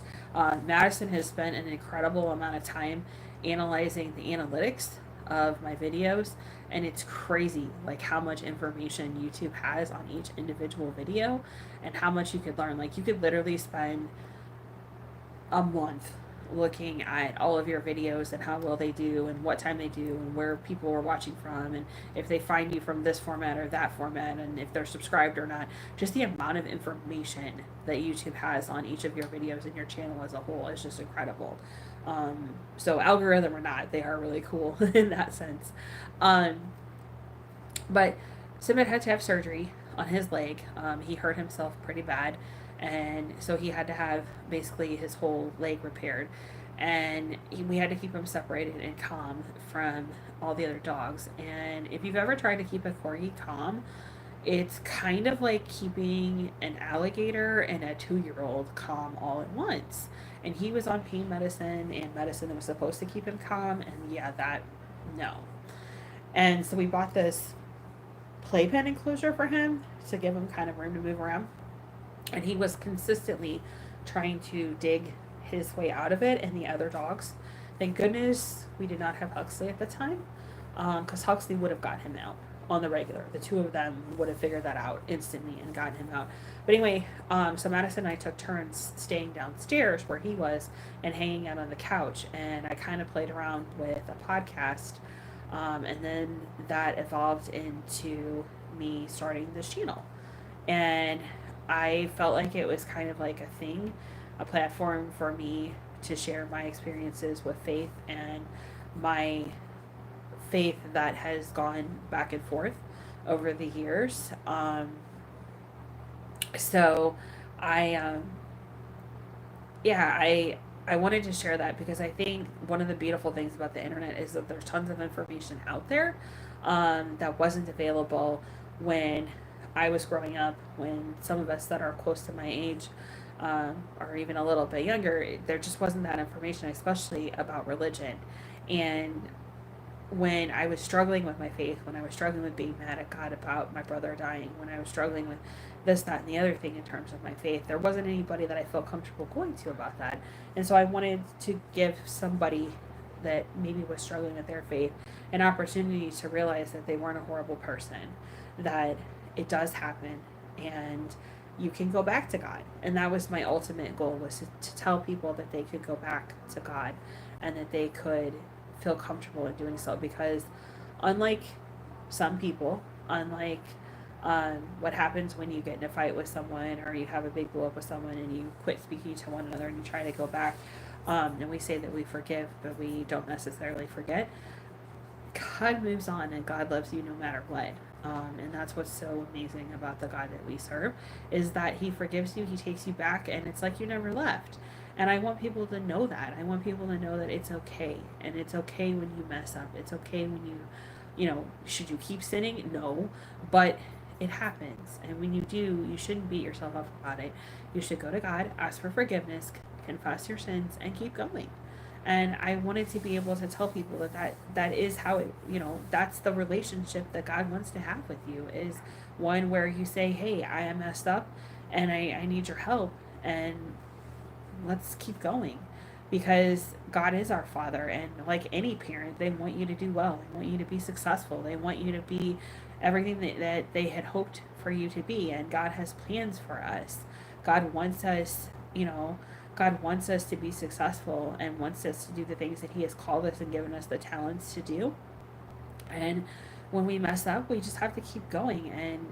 Speaker 2: Madison has spent an incredible amount of time analyzing the analytics of my videos, and it's crazy like how much information YouTube has on each individual video and how much you could learn. Like, you could literally spend a month looking at all of your videos and how well they do and what time they do and where people are watching from and if they find you from this format or that format and if they're subscribed or not. Just the amount of information that YouTube has on each of your videos and your channel as a whole is just incredible. So algorithm or not, they are really cool in that sense. But Simon had to have surgery on his leg. He hurt himself pretty bad, and so he had to have basically his whole leg repaired, and we had to keep him separated and calm from all the other dogs. And if you've ever tried to keep a corgi calm, it's kind of like keeping an alligator and a 2-year-old calm all at once. And he was on pain medicine and medicine that was supposed to keep him calm, and no. And so we bought this playpen enclosure for him to give him kind of room to move around. And he was consistently trying to dig his way out of it, and the other dogs. Thank goodness we did not have Huxley at the time, because Huxley would have got him out on the regular. The two of them would have figured that out instantly and gotten him out. But anyway, so Madison and I took turns staying downstairs where he was and hanging out on the couch, and I kind of played around with a podcast, and then that evolved into me starting this channel. And I felt like it was kind of like a thing, a platform for me to share my experiences with faith and my faith that has gone back and forth over the years. So I, yeah, I wanted to share that because I think one of the beautiful things about the internet is that there's tons of information out there that wasn't available when I was growing up, when some of us that are close to my age or even a little bit younger, there just wasn't that information, especially about religion. And when I was struggling with my faith, when I was struggling with being mad at God about my brother dying, when I was struggling with this, that, and the other thing in terms of my faith, there wasn't anybody that I felt comfortable going to about that. And so I wanted to give somebody that maybe was struggling with their faith an opportunity to realize that they weren't a horrible person, that it does happen, and you can go back to God. And that was my ultimate goal, was to tell people that they could go back to God and that they could feel comfortable in doing so, because unlike some people, unlike what happens when you get in a fight with someone or you have a big blow up with someone and you quit speaking to one another and you try to go back, and we say that we forgive but we don't necessarily forget, God moves on and God loves you no matter what. And that's what's so amazing about the God that we serve, is that he forgives you, he takes you back, and it's like you never left. And I want people to know that. I want people to know that it's okay. And it's okay when you mess up. It's okay when should you keep sinning? No. But it happens. And when you do, you shouldn't beat yourself up about it. You should go to God, ask for forgiveness, confess your sins, and keep going. And I wanted to be able to tell people that is how it, that's the relationship that God wants to have with you, is one where you say, hey, I am messed up and I need your help, and let's keep going, because God is our Father, and like any parent, they want you to do well. They want you to be successful. They want you to be everything that they had hoped for you to be, and God has plans for us. God wants us, God wants us to be successful and wants us to do the things that he has called us and given us the talents to do. And when we mess up, we just have to keep going and,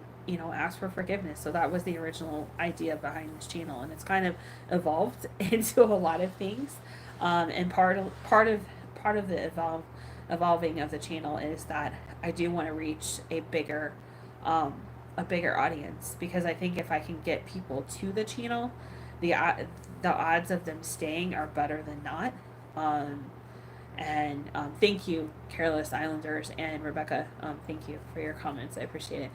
Speaker 2: ask for forgiveness. So that was the original idea behind this channel, and it's kind of evolved into a lot of things. And part of the evolving of the channel is that I do want to reach a bigger audience, because I think if I can get people to the channel, the odds of them staying are better than not. And thank you, Careless Islanders and Rebecca. Thank you for your comments. I appreciate it.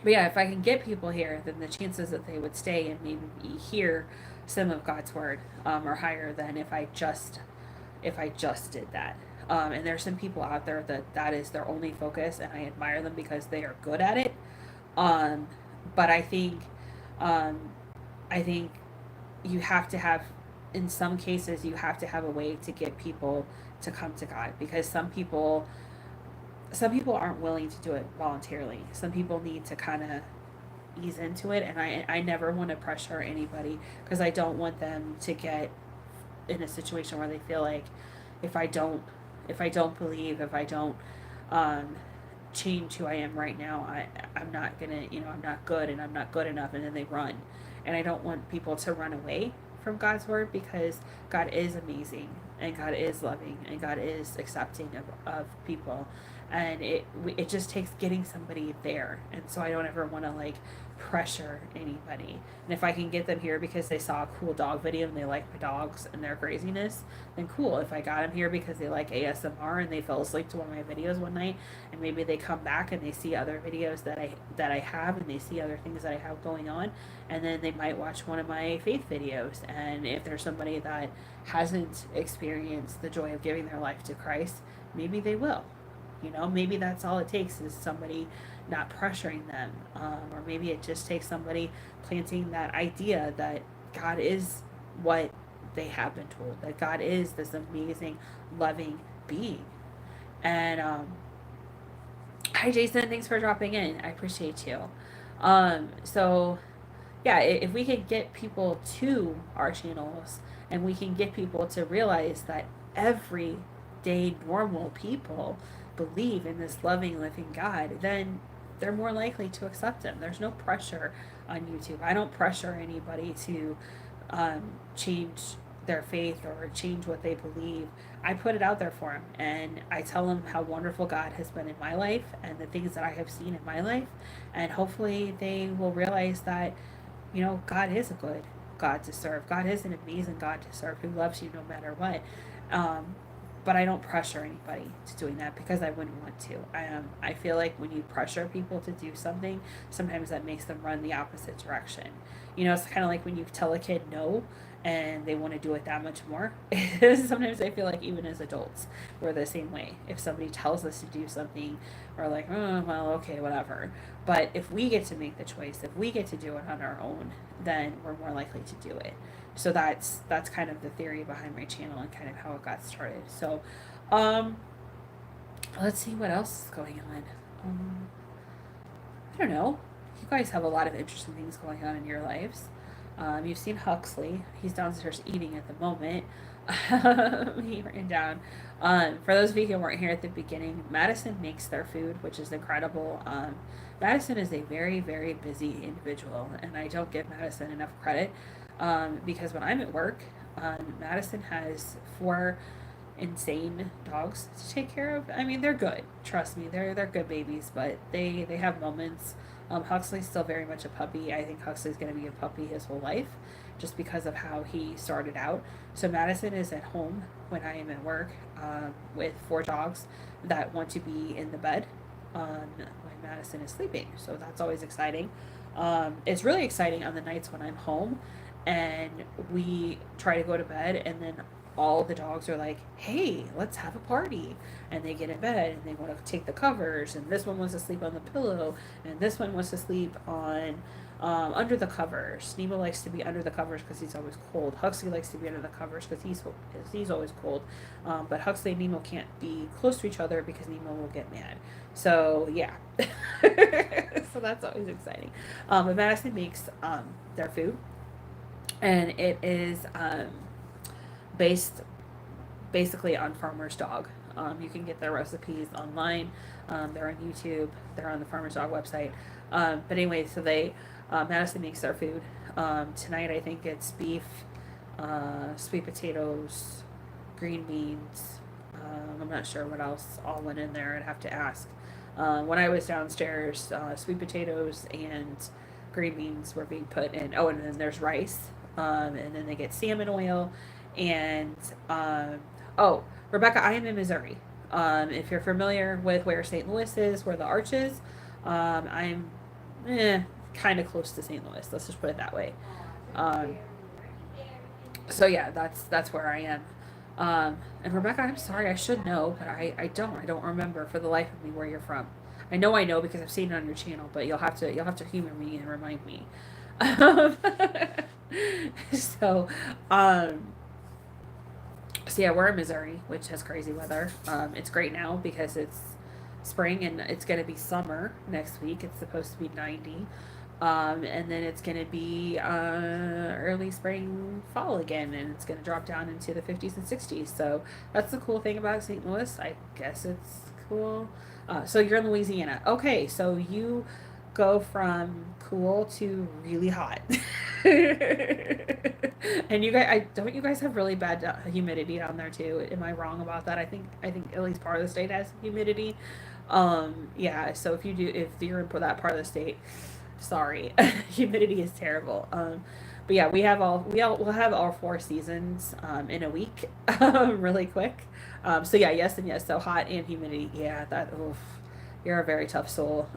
Speaker 2: But yeah, if I can get people here, then the chances that they would stay and maybe hear some of God's word are higher than if I just did that. And there's some people out there that is their only focus, and I admire them because they are good at it. But I think you have to have, in some cases, you have to have a way to get people to come to God, because some people aren't willing to do it voluntarily. Some people need to kind of ease into it, and I never want to pressure anybody, because I don't want them to get in a situation where they feel like if I don't believe, if I don't change who I am right now, I'm not gonna, I'm not good and I'm not good enough, and then they run. And I don't want people to run away from God's word, because God is amazing and God is loving and God is accepting of people, and it just takes getting somebody there. And so I don't ever want to pressure anybody. And if I can get them here because they saw a cool dog video and they like my dogs and their craziness, then cool. If I got them here because they like ASMR and they fell asleep to one of my videos one night, and maybe they come back and they see other videos that I have, and they see other things that I have going on, and then they might watch one of my faith videos. And if there's somebody that hasn't experienced the joy of giving their life to Christ, maybe they will. Maybe that's all it takes is somebody not pressuring them, or maybe it just takes somebody planting that idea that God is what they have been told, that God is this amazing, loving being. And hi, Jason. Thanks for dropping in. I appreciate you. So yeah, if we could get people to our channels and we can get people to realize that everyday normal people believe in this loving, living God, then they're more likely to accept him. There's no pressure on YouTube. I don't pressure anybody to change their faith or change what they believe. I put it out there for them, and I tell them how wonderful God has been in my life and the things that I have seen in my life, and hopefully they will realize that God is a good God to serve. God is an amazing God to serve who loves you no matter what. But I don't pressure anybody to doing that because I wouldn't want to. I feel like when you pressure people to do something, sometimes that makes them run the opposite direction. It's kind of like when you tell a kid no and they want to do it that much more. Sometimes I feel like even as adults, we're the same way. If somebody tells us to do something, we're like, oh, well, okay, whatever. But if we get to make the choice, if we get to do it on our own, then we're more likely to do it. So that's kind of the theory behind my channel and kind of how it got started. So let's see what else is going on. I don't know. You guys have a lot of interesting things going on in your lives. You've seen Huxley. He's downstairs eating at the moment. He ran down. For those of you who weren't here at the beginning, Madison makes their food, which is incredible. Madison is a very, very busy individual, and I don't give Madison enough credit because when I'm at work, Madison has 4 insane dogs to take care of. I mean, they're good. Trust me, they're good babies, but they have moments. Huxley's still very much a puppy. I think Huxley's going to be a puppy his whole life, just because of how he started out. So Madison is at home when I am at work with 4 dogs that want to be in the bed when Madison is sleeping. So that's always exciting. It's really exciting on the nights when I'm home and we try to go to bed, and then all the dogs are like, hey, let's have a party. And they get in bed and they want to take the covers, and this one wants to sleep on the pillow, and this one wants to sleep on under the covers. Nemo likes to be under the covers because he's always cold. Huxley likes to be under the covers because he's always cold. But Huxley and Nemo can't be close to each other because Nemo will get mad. So yeah, so that's always exciting. But Madison makes their food, and it is based basically on Farmer's Dog. You can get their recipes online. They're on YouTube. They're on the Farmer's Dog website. But anyway, so they Madison makes their food. Tonight I think it's beef, sweet potatoes, green beans. I'm not sure what else all went in there. I'd have to ask. When I was downstairs, sweet potatoes and green beans were being put in. Oh, and then there's rice. And then they get salmon oil. And Rebecca, I am in Missouri. If you're familiar with where St. Louis is, where the Arch is, I'm kind of close to St. Louis. Let's just put it that way. So yeah, that's where I am. And Rebecca, I'm sorry, I should know, but I don't remember for the life of me where you're from. I know because I've seen it on your channel, but you'll have to humor me and remind me. So, so yeah, we're in Missouri, which has crazy weather. It's great now because it's spring and it's going to be summer next week. It's supposed to be 90. And then it's going to be early spring, fall again, and it's going to drop down into the 50s and 60s. So that's the cool thing about St. Louis. I guess it's cool. So you're in Louisiana. Okay, so you go from cool to really hot. And don't you guys have really bad humidity down there too? Am I wrong about that? I think at least part of the state has humidity. Yeah, so if you're in that part of the state, sorry, humidity is terrible. But yeah, we'll have all 4 seasons in a week, really quick. So yeah, yes and yes. So hot and humidity, yeah, oof, you're a very tough soul.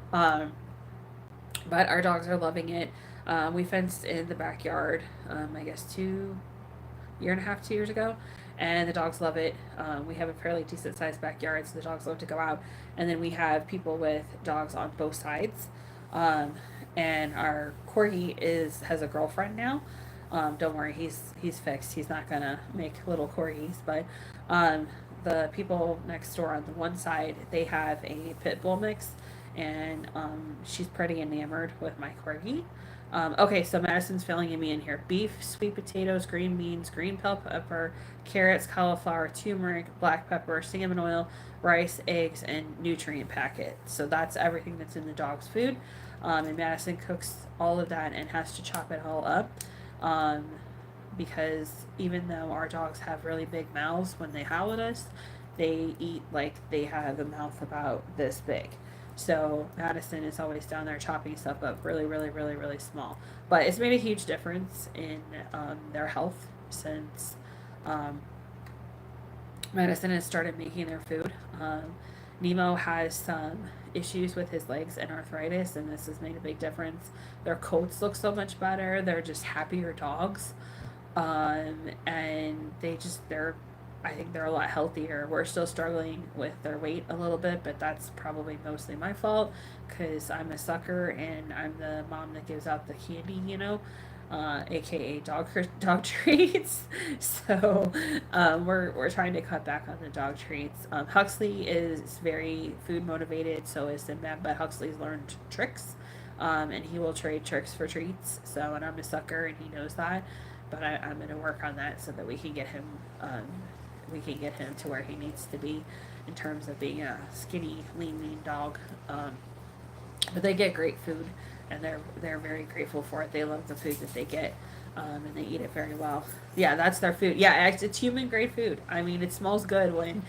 Speaker 2: But our dogs are loving it. We fenced in the backyard, I guess 2.5 years ago, and the dogs love it. We have a fairly decent sized backyard, so the dogs love to go out. And then we have people with dogs on both sides. Um, and our corgi has a girlfriend now. Don't worry, he's fixed. He's not gonna make little corgis, but um, the people next door on the one side, they have a pit bull mix, and she's pretty enamored with my corgi. Okay, so Madison's filling me in here: beef, sweet potatoes, green beans, green bell pepper, carrots, cauliflower, turmeric, black pepper, cinnamon oil, rice, eggs, and nutrient packet. So that's everything that's in the dog's food. And Madison cooks all of that and has to chop it all up. Um, because even though our dogs have really big mouths when they howl at us, they eat like they have a mouth about this big. So Madison is always down there chopping stuff up really, really, really, really small. But it's made a huge difference in their health since um, Madison has started making their food. Nemo has some issues with his legs and arthritis, and this has made a big difference. Their coats look so much better. They're just happier dogs, and I think they're a lot healthier. We're still struggling with their weight a little bit, but that's probably mostly my fault because I'm a sucker and I'm the mom that gives out the candy, aka dog treats. So we're trying to cut back on the dog treats. Huxley is very food motivated, so is Sinbad, but Huxley's learned tricks, and he will trade tricks for treats. So, and I'm a sucker, and he knows that. But I'm going to work on that so that we can get him to where he needs to be in terms of being a skinny, lean dog. But they get great food, and they're very grateful for it. They love the food that they get, and they eat it very well. Yeah, that's their food. Yeah, it's human grade food. I mean, it smells good when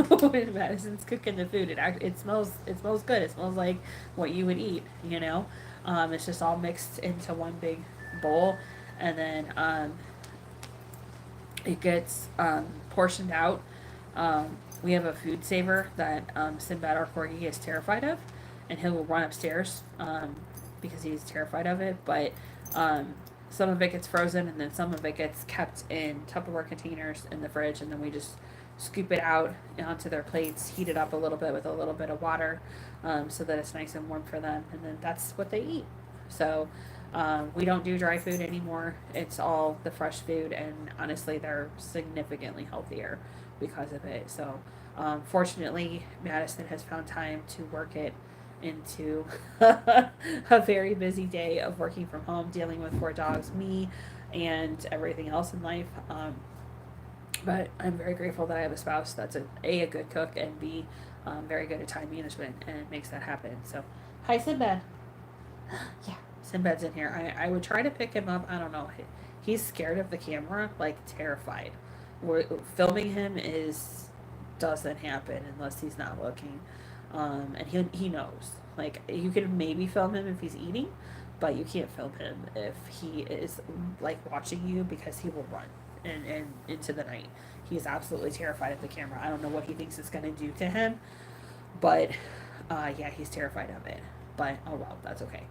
Speaker 2: when Madison's cooking the food. It smells good. It smells like what you would eat. It's just all mixed into one big bowl, and then it gets portioned out. We have a food saver that Sinbad, our corgi, is terrified of, and he'll run upstairs because he's terrified of it. But some of it gets frozen, and then some of it gets kept in Tupperware containers in the fridge, and then we just scoop it out onto their plates, heat it up a little bit with a little bit of water, so that it's nice and warm for them, and then that's what they eat. So we don't do dry food anymore. It's all the fresh food, and honestly, they're significantly healthier because of it. So, fortunately, Madison has found time to work it into a very busy day of working from home, dealing with 4 dogs, me, and everything else in life. But I'm very grateful that I have a spouse that's a good cook, and B, very good at time management, and makes that happen. So, hi, Sinbad. Yeah, Sinbad's in here. I would try to pick him up. I don't know. He's scared of the camera, like terrified. Filming him doesn't happen unless he's not looking, and he knows. Like you can maybe film him if he's eating, but you can't film him if he is like watching you because he will run and into the night. He's absolutely terrified of the camera. I don't know what he thinks it's gonna do to him, but yeah, he's terrified of it. But oh well, that's okay.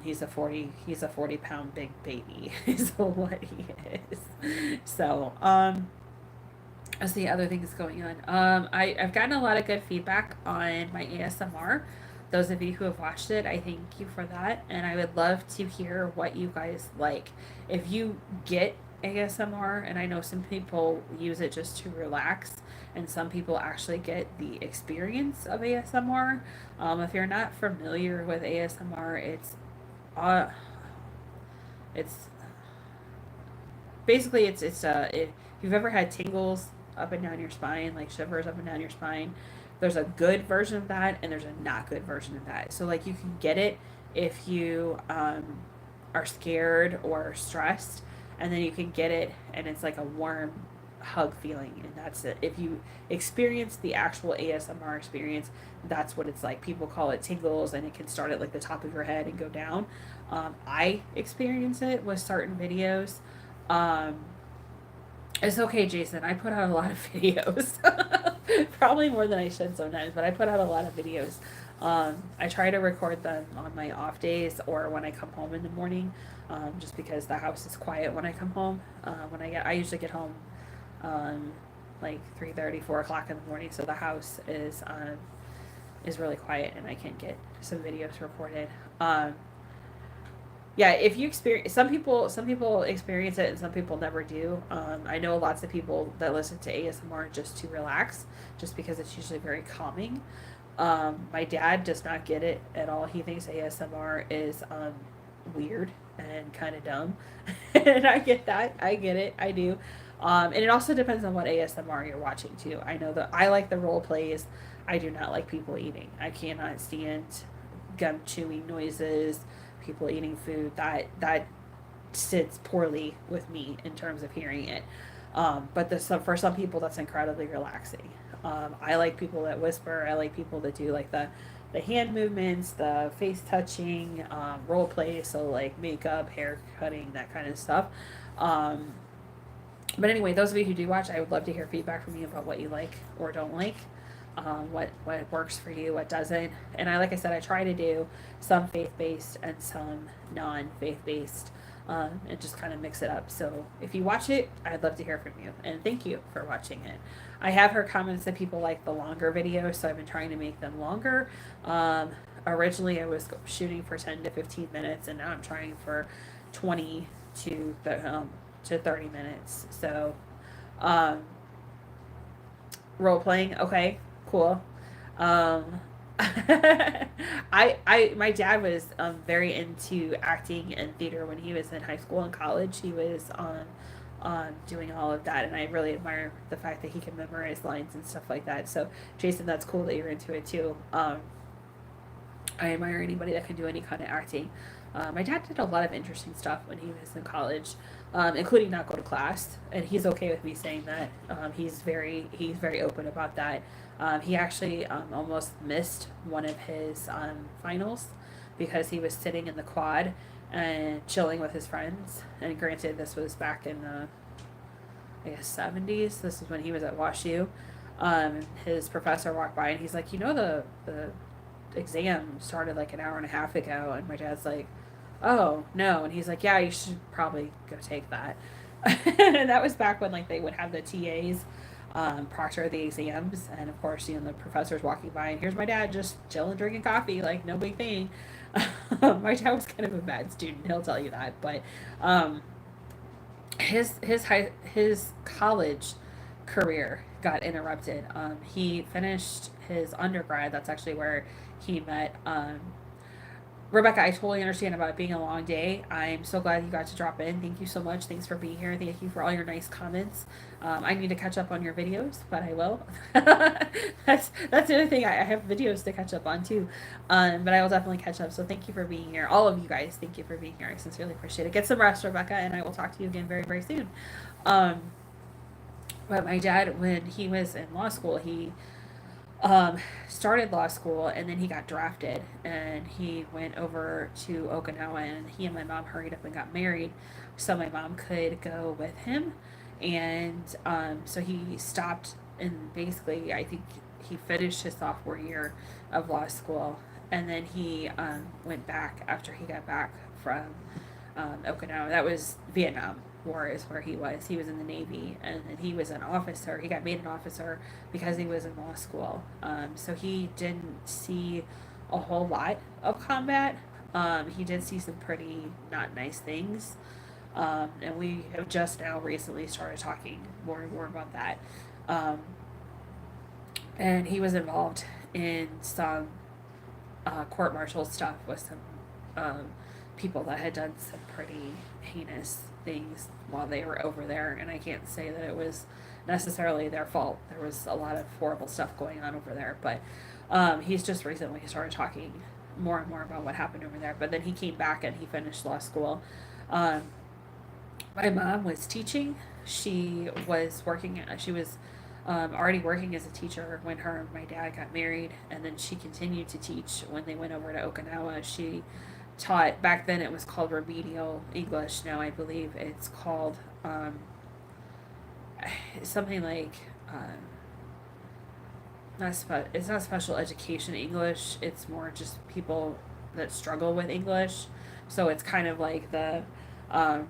Speaker 2: He's a 40-pound big baby is what he is. So, as the other things going on, I've gotten a lot of good feedback on my ASMR. Those of you who have watched it, I thank you for that, and I would love to hear what you guys like. If you get ASMR, and I know some people use it just to relax, and some people actually get the experience of ASMR. If you're not familiar with ASMR, uh, it's basically if you've ever had tingles up and down your spine, like shivers up and down your spine, there's a good version of that, and there's a not good version of that. So like you can get it if you are scared or stressed, and then you can get it and it's like a warm hug feeling, and that's it. If you experience the actual ASMR experience, that's what it's like. People call it tingles, and it can start at like the top of your head and go down. I experience it with certain videos. um, it's okay, Jason. I put out a lot of videos. Probably more than I should sometimes, but I put out a lot of videos. I try to record them on my off days or when I come home in the morning, just because the house is quiet when I come home. I usually get home like 3:30, 4 o'clock in the morning, so the house is really quiet and I can get some videos recorded. Yeah, if you experience, some people experience it and some people never do. I know lots of people that listen to ASMR just to relax, just because it's usually very calming. My dad does not get it at all. He thinks ASMR is weird and kind of dumb, and I get that. I get it. I do. And it also depends on what ASMR you're watching too. I know that I like the role plays. I do not like people eating. I cannot stand gum chewing noises, people eating food. That sits poorly with me in terms of hearing it. But for some people, that's incredibly relaxing. I like people that whisper. I like people that do like the hand movements, the face touching, role play, so like makeup, hair cutting, that kind of stuff. Um, but anyway, those of you who do watch, I would love to hear feedback from you about what you like or don't like, what works for you, what doesn't. And I, like I said, I try to do some faith based and some non faith based, and just kind of mix it up. So if you watch it, I'd love to hear from you, and thank you for watching it. I have heard comments that people like the longer videos, so I've been trying to make them longer. Originally, I was shooting for 10 to 15 minutes, and now I'm trying for 20 to to 30 minutes. So, um, role playing, okay, cool. Um, my dad was very into acting and theater when he was in high school and college. He was on doing all of that, and I really admire the fact that he can memorize lines and stuff like that. So, Jason, that's cool that you're into it too. I admire anybody that can do any kind of acting. My dad did a lot of interesting stuff when he was in college, including not go to class, and he's okay with me saying that. He's very open about that. He actually almost missed one of his finals because he was sitting in the quad and chilling with his friends. And granted, this was back in the, I guess, 70s. This is when he was at WashU. His professor walked by and he's like, the exam started like an hour and a half ago. And my dad's like, oh no. And he's like, yeah, you should probably go take that. And that was back when like they would have the TAs proctor the exams, and of course, the professor's walking by, and here's my dad just chilling, drinking coffee, like no big thing. My dad was kind of a bad student, he'll tell you that, but um, his college career got interrupted. He finished his undergrad. That's actually where he met Rebecca. I totally understand about it being a long day. I'm so glad you got to drop in. Thank you so much. Thanks for being here. Thank you for all your nice comments. I need to catch up on your videos, but I will. That's the other thing. I have videos to catch up on too, but I will definitely catch up. So thank you for being here, all of you guys. Thank you for being here. I sincerely appreciate it. Get some rest, Rebecca, and I will talk to you again very very soon. Um, but my dad, when he was in law school, he started law school and then he got drafted and he went over to Okinawa, and he and my mom hurried up and got married so my mom could go with him. And so he stopped, and basically, I think he finished his sophomore year of law school, and then he went back after he got back from Okinawa. That was Vietnam War is where he was. He was in the Navy, and then he was an officer. He got made an officer because he was in law school. So he didn't see a whole lot of combat. He did see some pretty not nice things. And we have just now recently started talking more and more about that. Um, and he was involved in some court martial stuff with some um, people that had done some pretty heinous things while they were over there. And I can't say that it was necessarily their fault. There was a lot of horrible stuff going on over there. But he's just recently started talking more and more about what happened over there. But then he came back and he finished law school. Um, my mom was teaching. She was working. She was already working as a teacher when her and my dad got married, and then she continued to teach when they went over to Okinawa. She taught back then. It was called remedial English. Now I believe it's called something like it's not special education English. It's more just people that struggle with English. So it's kind of like um,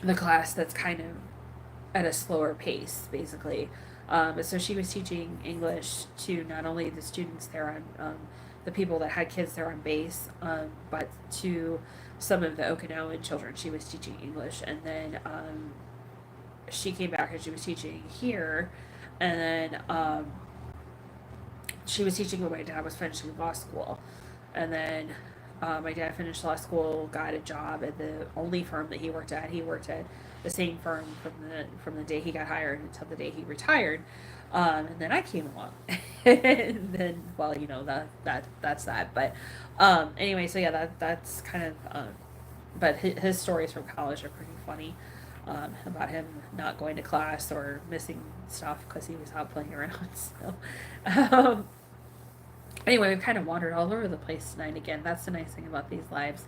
Speaker 2: the class that's kind of at a slower pace, basically. So she was teaching English to not only the students there on the people that had kids there on base, but to some of the Okinawan children. She was teaching English, and then she came back and she was teaching here, and then she was teaching when my dad was finishing law school, and then my dad finished law school, got a job at the only firm that he worked at. He worked at the same firm from the day he got hired until the day he retired. And then I came along, and then well, that's that. But anyway, so yeah, that's kind of. But his stories from college are pretty funny. About him not going to class or missing stuff because he was out playing around. So, anyway, we've kind of wandered all over the place tonight again. That's the nice thing about these lives.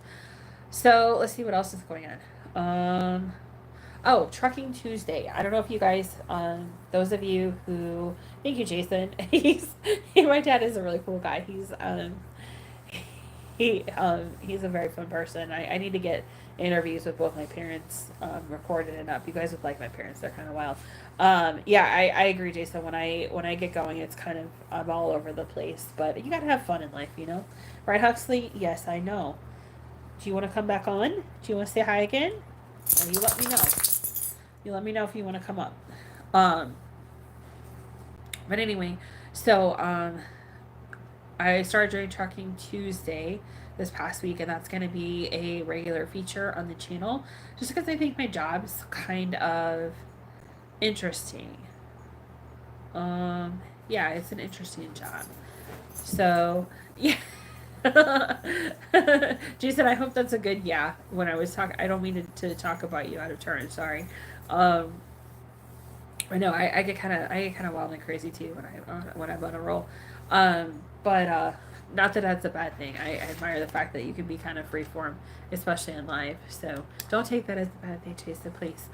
Speaker 2: So let's see what else is going on. Oh, Trucking Tuesday. I don't know if you guys, those of you who, thank you, Jason. My dad is a really cool guy. He's a very fun person. I need to get interviews with both my parents recorded and up. You guys would like my parents. They're kind of wild. Yeah, I agree, Jason. When I get going, it's kind of, I'm all over the place. But you gotta have fun in life, Right, Huxley? Yes, I know. Do you want to come back on? Do you want to say hi again? Or you let me know. You let me know if you want to come up. But anyway, so I started doing Trucking Tuesday this past week, and that's going to be a regular feature on the channel, just because I think my job's kind of interesting. Yeah, it's an interesting job. So, yeah. Jason, I hope that's a good yeah. When I was talking, I don't mean to talk about you out of turn. Sorry. I know I get kind of wild and crazy too when I'm on a roll. But not that that's a bad thing. I admire the fact that you can be kind of freeform, especially in live. So don't take that as a bad thing, Jason, please.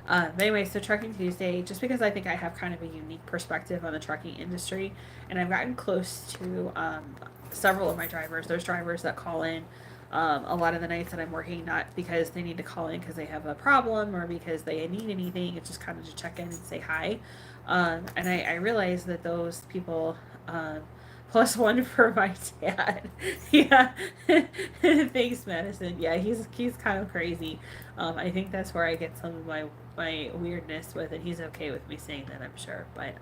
Speaker 2: But anyway, so Trucking Tuesday, just because I think I have kind of a unique perspective on the trucking industry, and I've gotten close to several of my drivers. There's drivers that call in a lot of the nights that I'm working, not because they need to call in because they have a problem or because they need anything. It's just kind of to check in and say hi. And I realize that those people, plus one for my dad. Yeah. Thanks, Madison. Yeah, he's kind of crazy. I think that's where I get some of my weirdness with it. He's okay with me saying that, I'm sure. But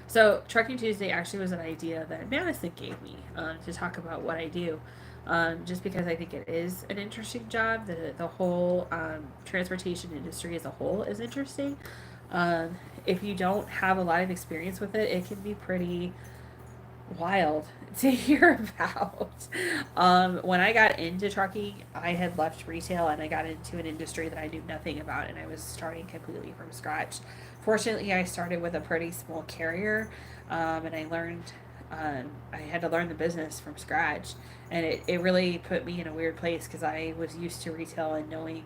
Speaker 2: so Trucking Tuesday actually was an idea that Madison gave me to talk about what I do. Just because I think it is an interesting job. The whole transportation industry as a whole is interesting. If you don't have a lot of experience with it, it can be pretty wild to hear about. When I got into trucking, I had left retail and I got into an industry that I knew nothing about, and I was starting completely from scratch. Fortunately, I started with a pretty small carrier, and I learned. I had to learn the business from scratch, and it really put me in a weird place because I was used to retail and knowing,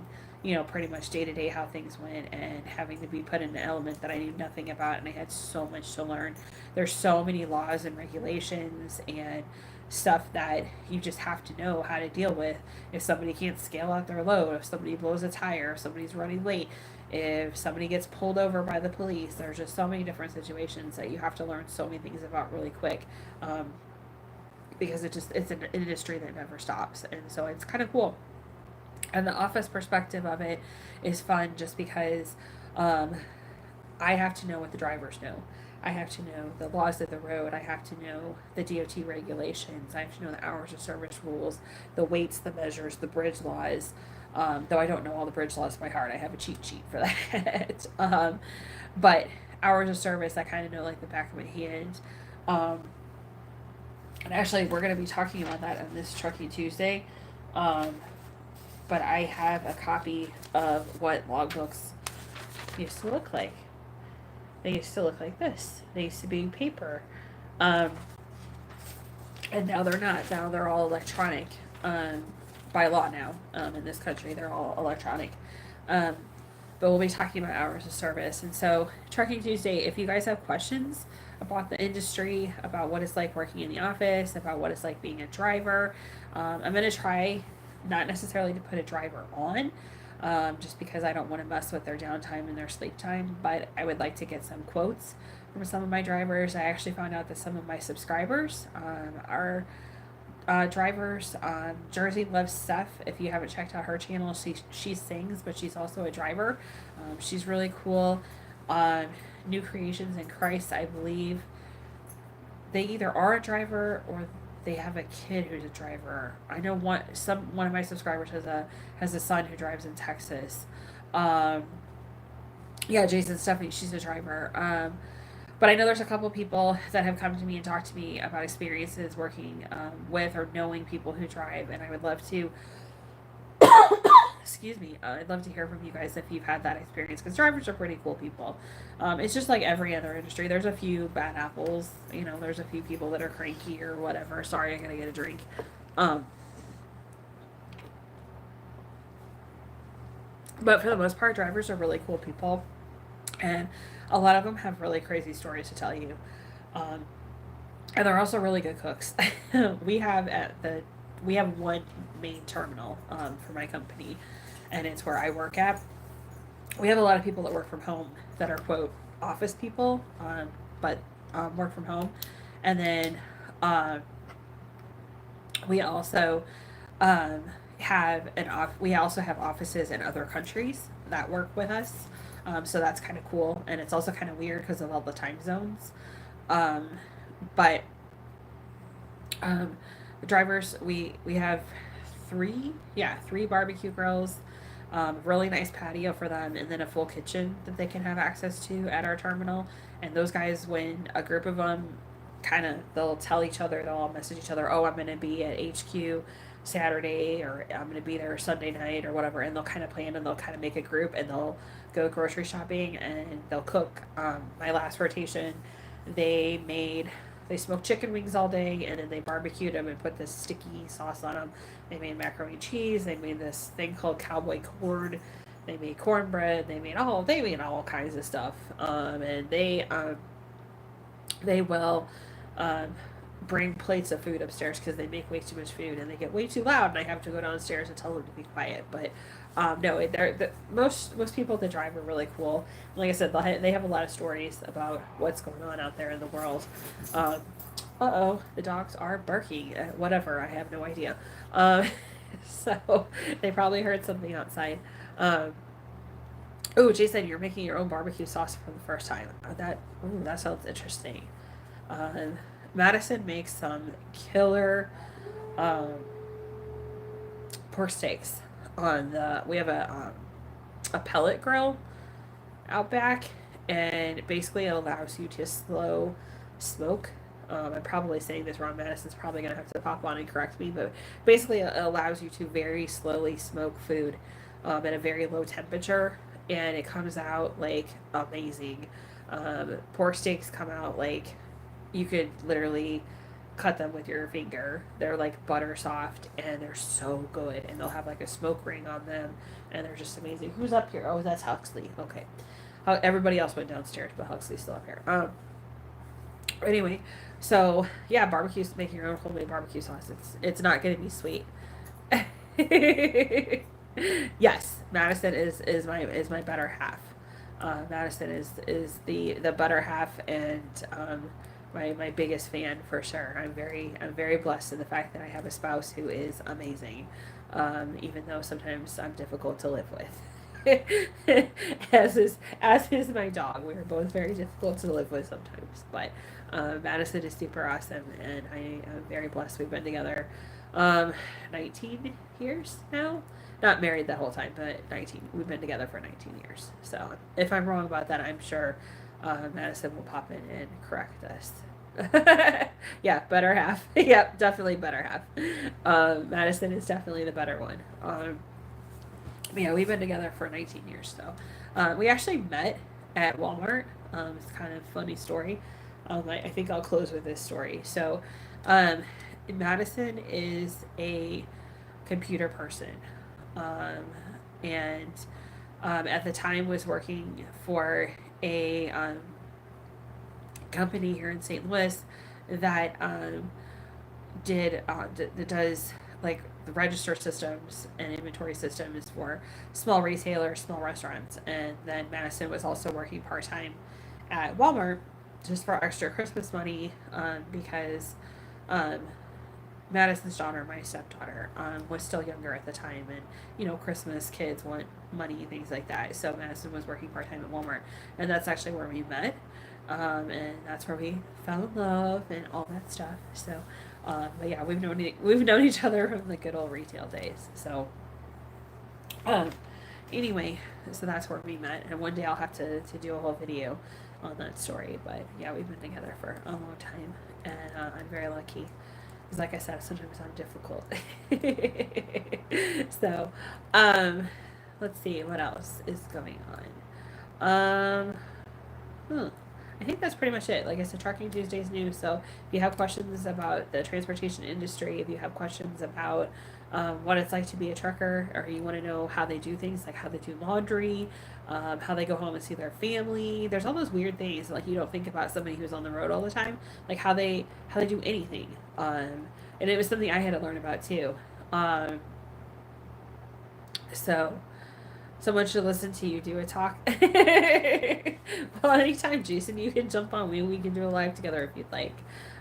Speaker 2: pretty much day to day how things went, and having to be put in an element that I knew nothing about, and I had so much to learn. There's so many laws and regulations and stuff that you just have to know how to deal with. If somebody can't scale out their load, if somebody blows a tire, if somebody's running late, if somebody gets pulled over by the police, there's just so many different situations that you have to learn so many things about really quick. Because it's an industry that never stops, and so it's kind of cool. And the office perspective of it is fun just because I have to know what the drivers know. I have to know the laws of the road. I have to know the DOT regulations. I have to know the hours of service rules, the weights, the measures, the bridge laws. Though I don't know all the bridge laws by heart. I have a cheat sheet for that. But hours of service, I kind of know like the back of my hand. And actually, we're going to be talking about that on this Trucking Tuesday. But I have a copy of what logbooks used to look like. They used to look like this. They used to be paper. And now they're not. Now they're all electronic. By law now, in this country, they're all electronic. But we'll be talking about hours of service. And so, Trucking Tuesday, if you guys have questions about the industry, about what it's like working in the office, about what it's like being a driver, I'm going to try not necessarily to put a driver on, just because I don't want to mess with their downtime and their sleep time. But I would like to get some quotes from some of my drivers. I actually found out that some of my subscribers are drivers. Jersey loves Steph. If you haven't checked out her channel, she sings, but she's also a driver. She's really cool. New Creations in Christ, I believe they either are a driver or they have a kid who's a driver. I know one of my subscribers has a son who drives in Texas. Um, yeah, Jason Stephanie, she's a driver. But I know there's a couple people that have come to me and talked to me about experiences working with or knowing people who drive, and I would love to. Excuse me. I'd love to hear from you guys if you've had that experience, because drivers are pretty cool people. It's just like every other industry. There's a few bad apples. You know, there's a few people that are cranky or whatever. Sorry, I gotta get a drink. Um, but for the most part, drivers are really cool people, and a lot of them have really crazy stories to tell you. Um, and they're also really good cooks. we have at the we have one main terminal for my company, and it's where I work at. We have a lot of people that work from home that are quote office people, but work from home, and then um, we also um, we also have offices in other countries that work with us. So that's kind of cool, and it's also kind of weird because of all the time zones. Um, but um, the drivers, we have three barbecue grills, really nice patio for them, and then a full kitchen that they can have access to at our terminal. And those guys, when a group of them they'll tell each other, they'll all message each other, oh, I'm going to be at HQ Saturday, or I'm going to be there Sunday night, or whatever, and they'll kind of plan and they'll kind of make a group and they'll go grocery shopping and they'll cook. My last rotation, they made they smoked chicken wings all day, and then they barbecued them and put this sticky sauce on them. They made macaroni and cheese. They made this thing called cowboy corn. They made cornbread. They made all kinds of stuff. And they will um, bring plates of food upstairs because they make way too much food and they get way too loud, and I have to go downstairs and tell them to be quiet. But no, most people that drive are really cool. Like I said, they have a lot of stories about what's going on out there in the world. Um, the dogs are barking. Whatever, I have no idea. So they probably heard something outside. Um, oh, Jason, you're making your own barbecue sauce for the first time. That sounds interesting. Um, Madison makes some killer um, pork steaks on the. We have a pellet grill out back, and basically it allows you to slow smoke. I'm probably saying this wrong. Madison's probably gonna have to pop on and correct me, but basically it allows you to very slowly smoke food at a very low temperature, and it comes out like amazing. Pork steaks come out like you could literally cut them with your finger. They're like butter soft and they're so good, and they'll have like a smoke ring on them, and they're just amazing. Who's up here? Oh, that's Huxley. Okay, everybody else went downstairs, but Huxley's still up here. Anyway, so yeah, making your own homemade barbecue sauce. It's not gonna be sweet. Yes, Madison is my better half. Madison is the better half, and my biggest fan for sure. I'm very blessed in the fact that I have a spouse who is amazing, even though sometimes I'm difficult to live with. As is my dog. We are both very difficult to live with sometimes, but Madison is super awesome, and I am very blessed. We've been together 19 years now. Not married the whole time, but 19. We've been together for 19 years. So if I'm wrong about that, I'm sure Madison will pop in and correct us. Yeah, better half. Yep, definitely better half. Madison is definitely the better one. Yeah, we've been together for 19 years, so we actually met at Walmart. It's kind of a funny story. I think I'll close with this story. So, Madison is a computer person, um, and at the time was working for a company here in St. Louis that does like the register systems and inventory systems for small retailers, small restaurants, and then Madison was also working part time at Walmart just for extra Christmas money because um, Madison's daughter, my stepdaughter, was still younger at the time, and Christmas kids want money, things like that. So Madison was working part time at Walmart, and that's actually where we met, and that's where we fell in love and all that stuff. So, but yeah, we've known each other from the good old retail days. So, um, anyway, so that's where we met, and one day I'll have to do a whole video on that story. But yeah, we've been together for a long time, and I'm very lucky. Because like I said, sometimes I'm difficult. So, let's see what else is going on. I think that's pretty much it. Like I said, Trucking Tuesday's new. So if you have questions about the transportation industry, if you have questions about what it's like to be a trucker, or you want to know how they do things, like how they do laundry, how they go home and see their family. There's all those weird things like you don't think about somebody who's on the road all the time, like how they do anything. And it was something I had to learn about too. Um, so someone should listen to you do a talk. Well, anytime, Jason, you can jump on. We can do a live together if you'd like.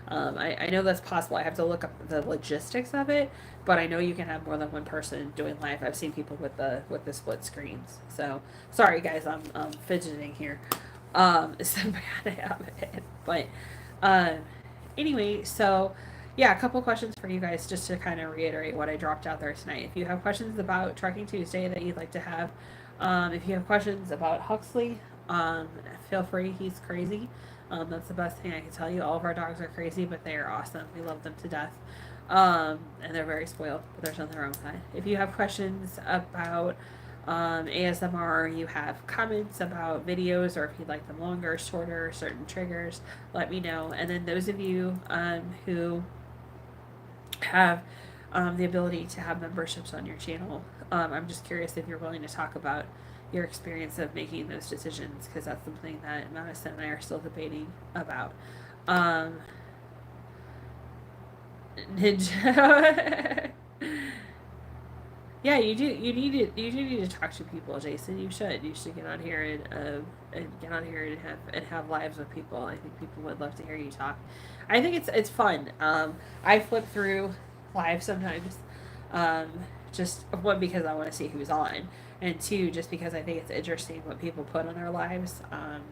Speaker 2: I know that's possible. I have to look up the logistics of it, but I know you can have more than one person doing live. I've seen people with the split screens. So sorry, guys, I'm fidgeting here. It's a bad habit, but um, anyway, so yeah, a couple questions for you guys just to kind of reiterate what I dropped out there tonight. If you have questions about Trucking Tuesday that you'd like to have, if you have questions about Huxley, feel free. He's crazy. That's the best thing I can tell you. All of our dogs are crazy, but they are awesome. We love them to death. And they're very spoiled, but there's on their own side. If you have questions about ASMR, or you have comments about videos, or if you'd like them longer, shorter, certain triggers, let me know. And then those of you who have the ability to have memberships on your channel, I'm just curious if you're willing to talk about your experience of making those decisions, because that's something that Madison and I are still debating about. Ninja. Yeah, you do. You do need to talk to people, Jason. You should. You should get on here and get on here and have lives with people. I think people would love to hear you talk. I think it's fun. I flip through live sometimes, um, just one because I want to see who's on, and two just because I think it's interesting what people put on their lives.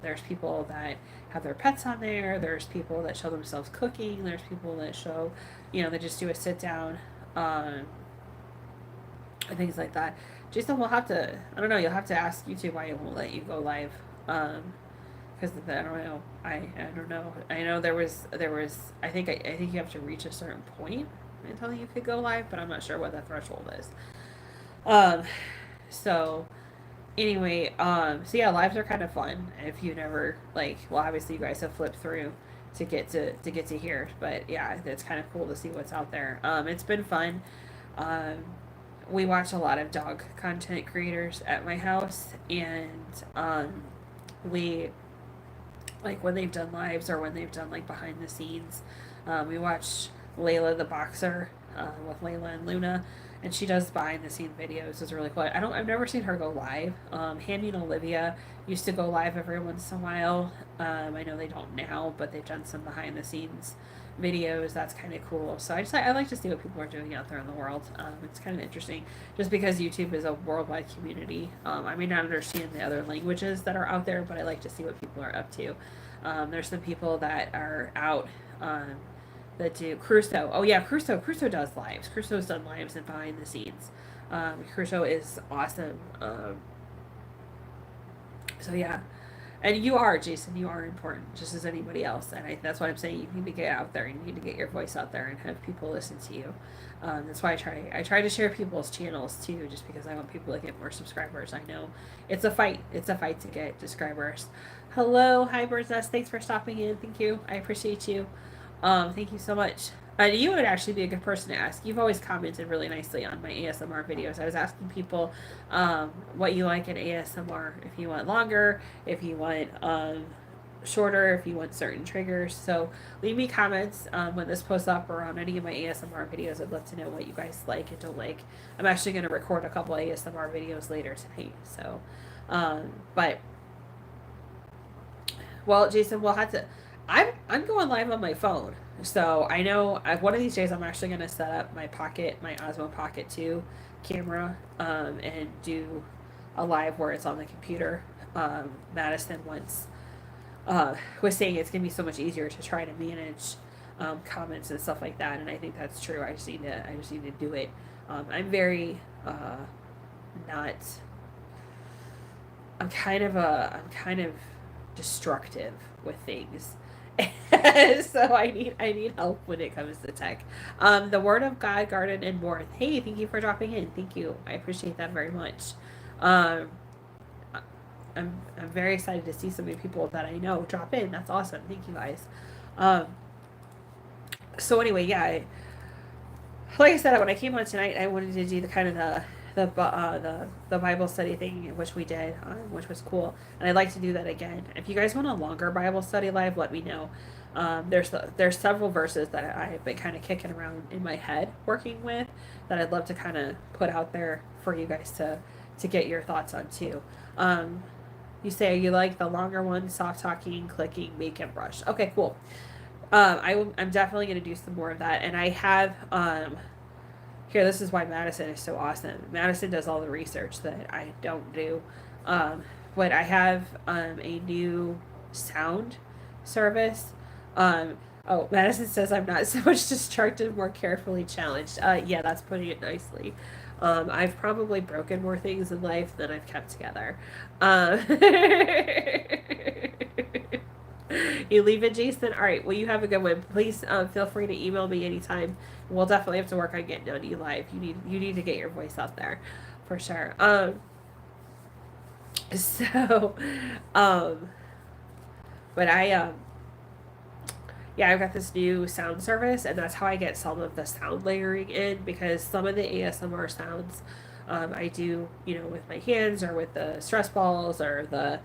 Speaker 2: There's people that have their pets on there. There's people that show themselves cooking. There's people that show, they just do a sit down. And things like that. Jason will have to. I don't know. You'll have to ask YouTube why it won't let you go live. Because I don't know. I don't know. I know there was. I think you have to reach a certain point until you could go live, but I'm not sure what that threshold is. Um. So anyway. So yeah, lives are kind of fun. If you never well, obviously you guys have flipped through to get to here, but yeah, it's kind of cool to see what's out there. It's been fun. Um we watch a lot of dog content creators at my house, and we when they've done lives or when they've done behind the scenes. We watched Layla the boxer with Layla and Luna, and she does behind the scene videos. It's really cool. I've never seen her go live. Handy and Olivia used to go live every once in a while. I know they don't now, but they've done some behind the scenes videos. That's kind of cool. So I like to see what people are doing out there in the world. It's kind of interesting, just because YouTube is a worldwide community. I may not understand the other languages that are out there, but I like to see what people are up to. There's some people that are out that do Crusoe. Oh yeah, Crusoe does lives. Crusoe's done lives and behind the scenes. Crusoe is awesome. So yeah. And you are, Jason, you are important, just as anybody else. And that's why I'm saying you need to get out there. You need to get your voice out there and have people listen to you. That's why I try to share people's channels too, just because I want people to get more subscribers. I know it's a fight. It's a fight to get subscribers. Hello, hi Bird's Nest. Thanks for stopping in. Thank you. I appreciate you. Thank you so much. You would actually be a good person to ask. You've always commented really nicely on my ASMR videos. I was asking people what you like in ASMR. If you want longer, if you want shorter if you want certain triggers. So leave me comments when this posts up or on any of my ASMR videos. I'd love to know what you guys like and don't like. I'm actually going to record a couple ASMR videos later tonight. So, but well, Jason, we'll have to. I'm going live on my phone, so I know one of these days I'm actually going to set up my Osmo Pocket 2 camera, and do a live where it's on the computer. Madison once was saying it's gonna be so much easier to try to manage comments and stuff like that, and I think that's true. I just need to do it. I'm very not. I'm kind of destructive with things. So I need help when it comes to tech. The Word of God Garden and more. Hey, thank you for dropping in. Thank you. I appreciate that very much. Um, I'm very excited to see so many people that I know drop in. That's awesome. Thank you guys. Um, anyway, yeah, like I said, when I came on tonight, I wanted to do the kind of the Bible study thing, which we did, which was cool, and I'd like to do that again. If you guys want a longer Bible study live, let me know. There's several verses that I've been kind of kicking around in my head, working with, that I'd love to kind of put out there for you guys to get your thoughts on too. You say you like the longer one, soft talking, clicking, make and brush. Okay, cool. I'm definitely going to do some more of that. And I have, here, this is why Madison is so awesome. Madison does all the research that I don't do. But I have a new sound service. Oh, Madison says I'm not so much distracted, more carefully challenged. Yeah, that's putting it nicely. I've probably broken more things in life than I've kept together. You leave it, Jason? All right. Well, you have a good one. Please feel free to email me anytime. We'll definitely have to work on getting on you live. You need to get your voice out there, for sure. So, but yeah, I've got this new sound service, and that's how I get some of the sound layering in, because some of the ASMR sounds I do, with my hands or with the stress balls or the,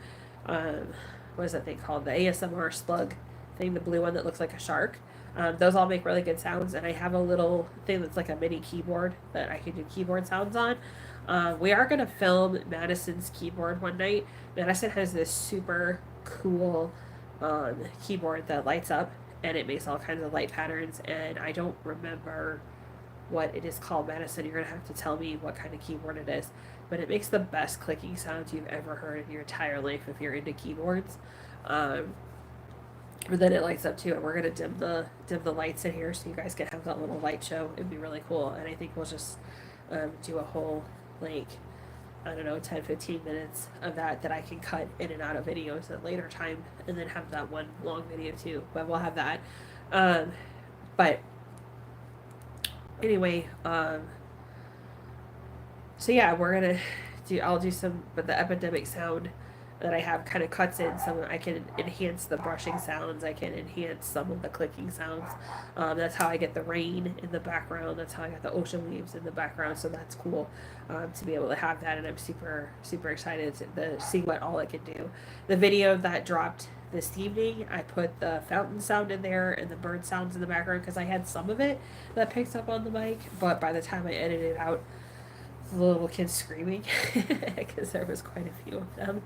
Speaker 2: what is that thing called? The ASMR slug thing, the blue one that looks like a shark. Those all make really good sounds, and I have a little thing that's like a mini keyboard that I can do keyboard sounds on. We are going to film Madison's keyboard one night. Madison has this super cool keyboard that lights up, and it makes all kinds of light patterns, and I don't remember what it is called. Madison, you're going to have to tell me what kind of keyboard it is, but it makes the best clicking sounds you've ever heard in your entire life if you're into keyboards. But then it lights up too, and we're going to dim the lights in here so you guys can have that little light show. It'd be really cool, and I think we'll just do a whole, like, I don't know, 10-15 minutes of that I can cut in and out of videos at a later time, and then have that one long video too. But we'll have that. But anyway, so yeah, I'll do some, but the epidemic sound that I have kind of cuts in some. I can enhance the brushing sounds. I can enhance some of the clicking sounds. That's how I get the rain in the background. That's how I got the ocean waves in the background. So that's cool to be able to have that, and I'm super super excited to see what all it can do. The video that dropped this evening, I put the fountain sound in there and the bird sounds in the background because I had some of it that picks up on the mic, but by the time I edited it out, the little kids screaming because there was quite a few of them.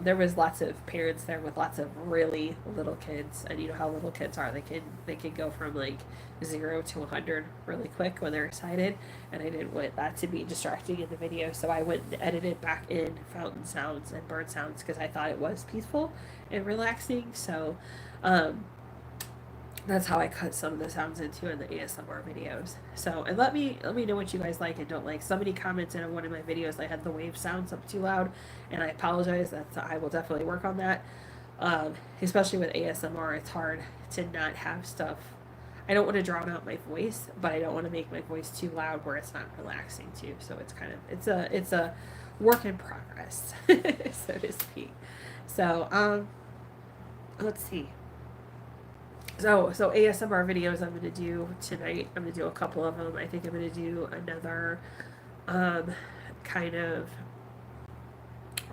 Speaker 2: There was lots of parents there with lots of really little kids, and you know how little kids are. They can go from like 0 to 100 really quick when they're excited, and I didn't want that to be distracting in the video, so I went and edited back in fountain sounds and bird sounds because I thought it was peaceful and relaxing. So that's how I cut some of the sounds into in the ASMR videos. So, and let me know what you guys like and don't like. Somebody commented on one of my videos I had the wave sounds up too loud, and I apologize. I will definitely work on that. Especially with ASMR, it's hard to not have stuff. I don't want to drown out my voice, but I don't want to make my voice too loud where it's not relaxing too. So it's a work in progress, so to speak. So let's see. So ASMR videos I'm going to do tonight. I'm going to do a couple of them. I think I'm going to do another I'm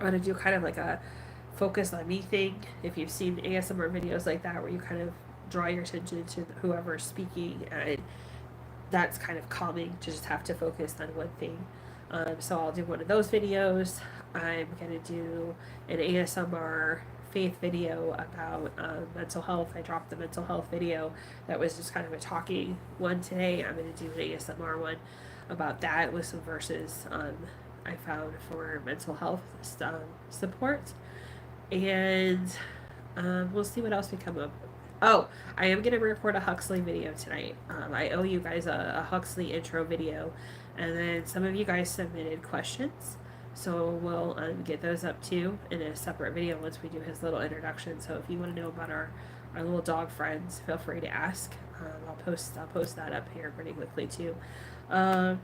Speaker 2: going to do kind of like a focus on me thing. If you've seen ASMR videos like that where you kind of draw your attention to whoever's speaking, and that's kind of calming to just have to focus on one thing. So I'll do one of those videos. I'm gonna do an ASMR faith video about mental health. I dropped the mental health video that was just kind of a talking one today. I'm gonna do an ASMR one about that with some verses I found for mental health support, and we'll see what else we come up. Oh, I am gonna record a Huxley video tonight. I owe you guys a Huxley intro video, and then some of you guys submitted questions, so we'll get those up too in a separate video once we do his little introduction. So if you want to know about our little dog friends, feel free to ask. I'll post that up here pretty quickly too. And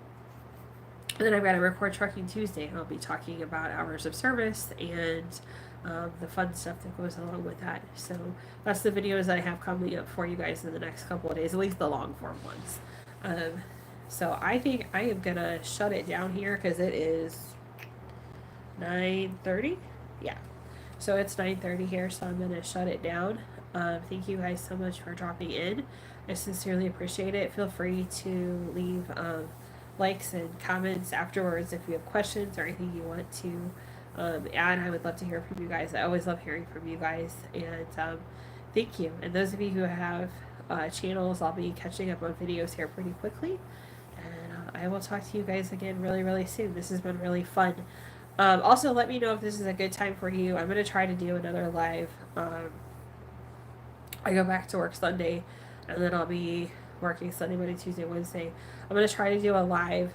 Speaker 2: then I've got to record Trucking Tuesday, and I'll be talking about hours of service and the fun stuff that goes along with that. So that's the videos that I have coming up for you guys in the next couple of days, at least the long form ones. So I think I am gonna shut it down here because it is 9:30. Yeah, so it's 9:30 here, so I'm gonna shut it down. Thank you guys so much for dropping in. I sincerely appreciate it. Feel free to leave likes and comments afterwards if you have questions or anything you want to add. I would love to hear from you guys. I always love hearing from you guys, and thank you. And those of you who have channels, I'll be catching up on videos here pretty quickly, and I will talk to you guys again really, really soon. This has been really fun. Also, let me know if this is a good time for you. I'm going to try to do another live. I go back to work Sunday, and then I'll be working Sunday, Monday, Tuesday, Wednesday. I'm going to try to do a live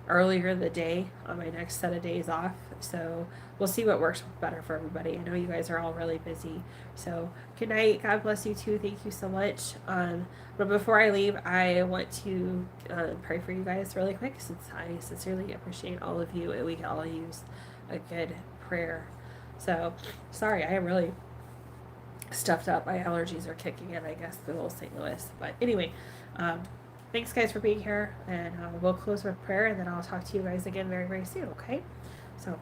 Speaker 2: earlier in the day on my next set of days off. So we'll see what works better for everybody. I know you guys are all really busy. So good night. God bless you too. Thank you so much. But before I leave, I want to pray for you guys really quick, since I sincerely appreciate all of you, and we can all use a good prayer. So sorry, I am really stuffed up. My allergies are kicking in, I guess, good old St. Louis. But anyway, thanks guys for being here, and we'll close with prayer, and then I'll talk to you guys again very, very soon, okay? So,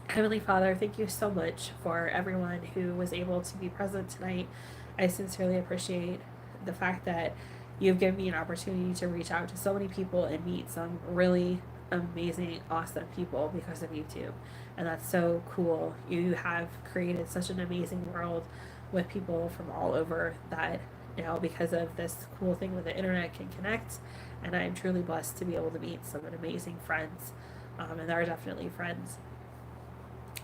Speaker 2: Heavenly Father, thank you so much for everyone who was able to be present tonight. I sincerely appreciate the fact that you've given me an opportunity to reach out to so many people and meet some really amazing, awesome people because of YouTube. And that's so cool. You have created such an amazing world with people from all over that now, because of this cool thing with the internet, can connect. And I'm truly blessed to be able to meet some amazing friends, and they're definitely friends.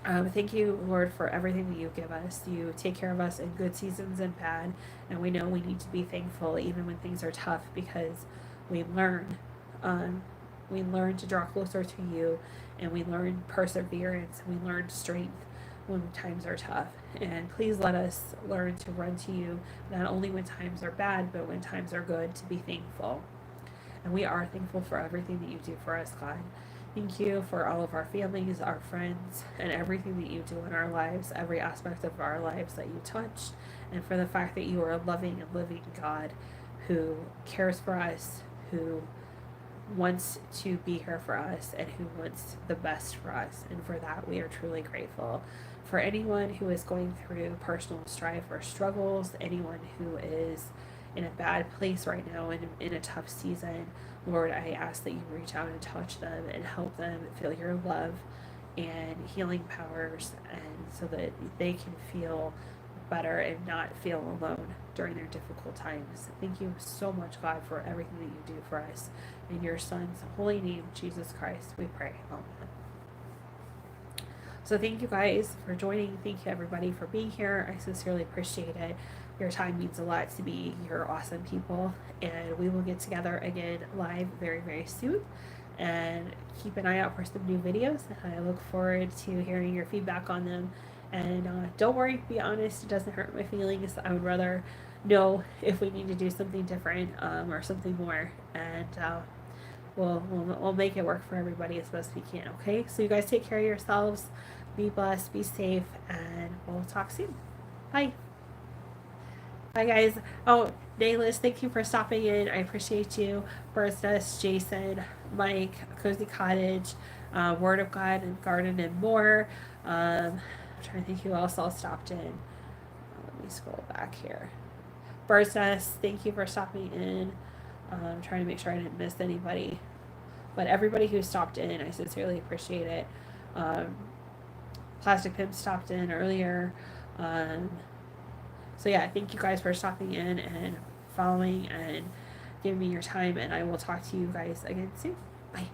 Speaker 2: Thank you, Lord, for everything that you give us. You take care of us in good seasons and bad, and we know we need to be thankful even when things are tough, because we learn to draw closer to you, and we learn perseverance, and we learn strength when times are tough. And please let us learn to run to you, not only when times are bad, but when times are good, to be thankful. And we are thankful for everything that you do for us, God. Thank you for all of our families, our friends, and everything that you do in our lives, every aspect of our lives that you touch, and for the fact that you are a loving and living God who cares for us, who wants to be here for us, and who wants the best for us. And for that, we are truly grateful. For anyone who is going through personal strife or struggles, anyone who is in a bad place right now and in a tough season, Lord, I ask that you reach out and touch them and help them feel your love and healing powers, and so that they can feel better and not feel alone during their difficult times. Thank you so much, God, for everything that you do for us. In your Son's holy name, Jesus Christ, we pray. Amen. So thank you guys for joining. Thank you everybody for being here. I sincerely appreciate it. Your time means a lot to me. You're awesome people. And we will get together again live very, very soon. And keep an eye out for some new videos. I look forward to hearing your feedback on them. And don't worry, be honest. It doesn't hurt my feelings. I would rather know if we need to do something different or something more. And we'll make it work for everybody as best we can, okay? So you guys take care of yourselves. Be blessed, be safe, and we'll talk soon. Bye. Bye, guys. Oh, Nayless, thank you for stopping in. I appreciate you. Bertha, Jason, Mike, Cozy Cottage, Word of God and Garden and More. I'm trying to think who else all stopped in. Let me scroll back here. Bird's Nest, thank you for stopping in. I'm trying to make sure I didn't miss anybody. But everybody who stopped in, I sincerely appreciate it. Um, Plastic Pimp stopped in earlier. Um, so yeah, thank you guys for stopping in and following and giving me your time. And I will talk to you guys again soon. Bye.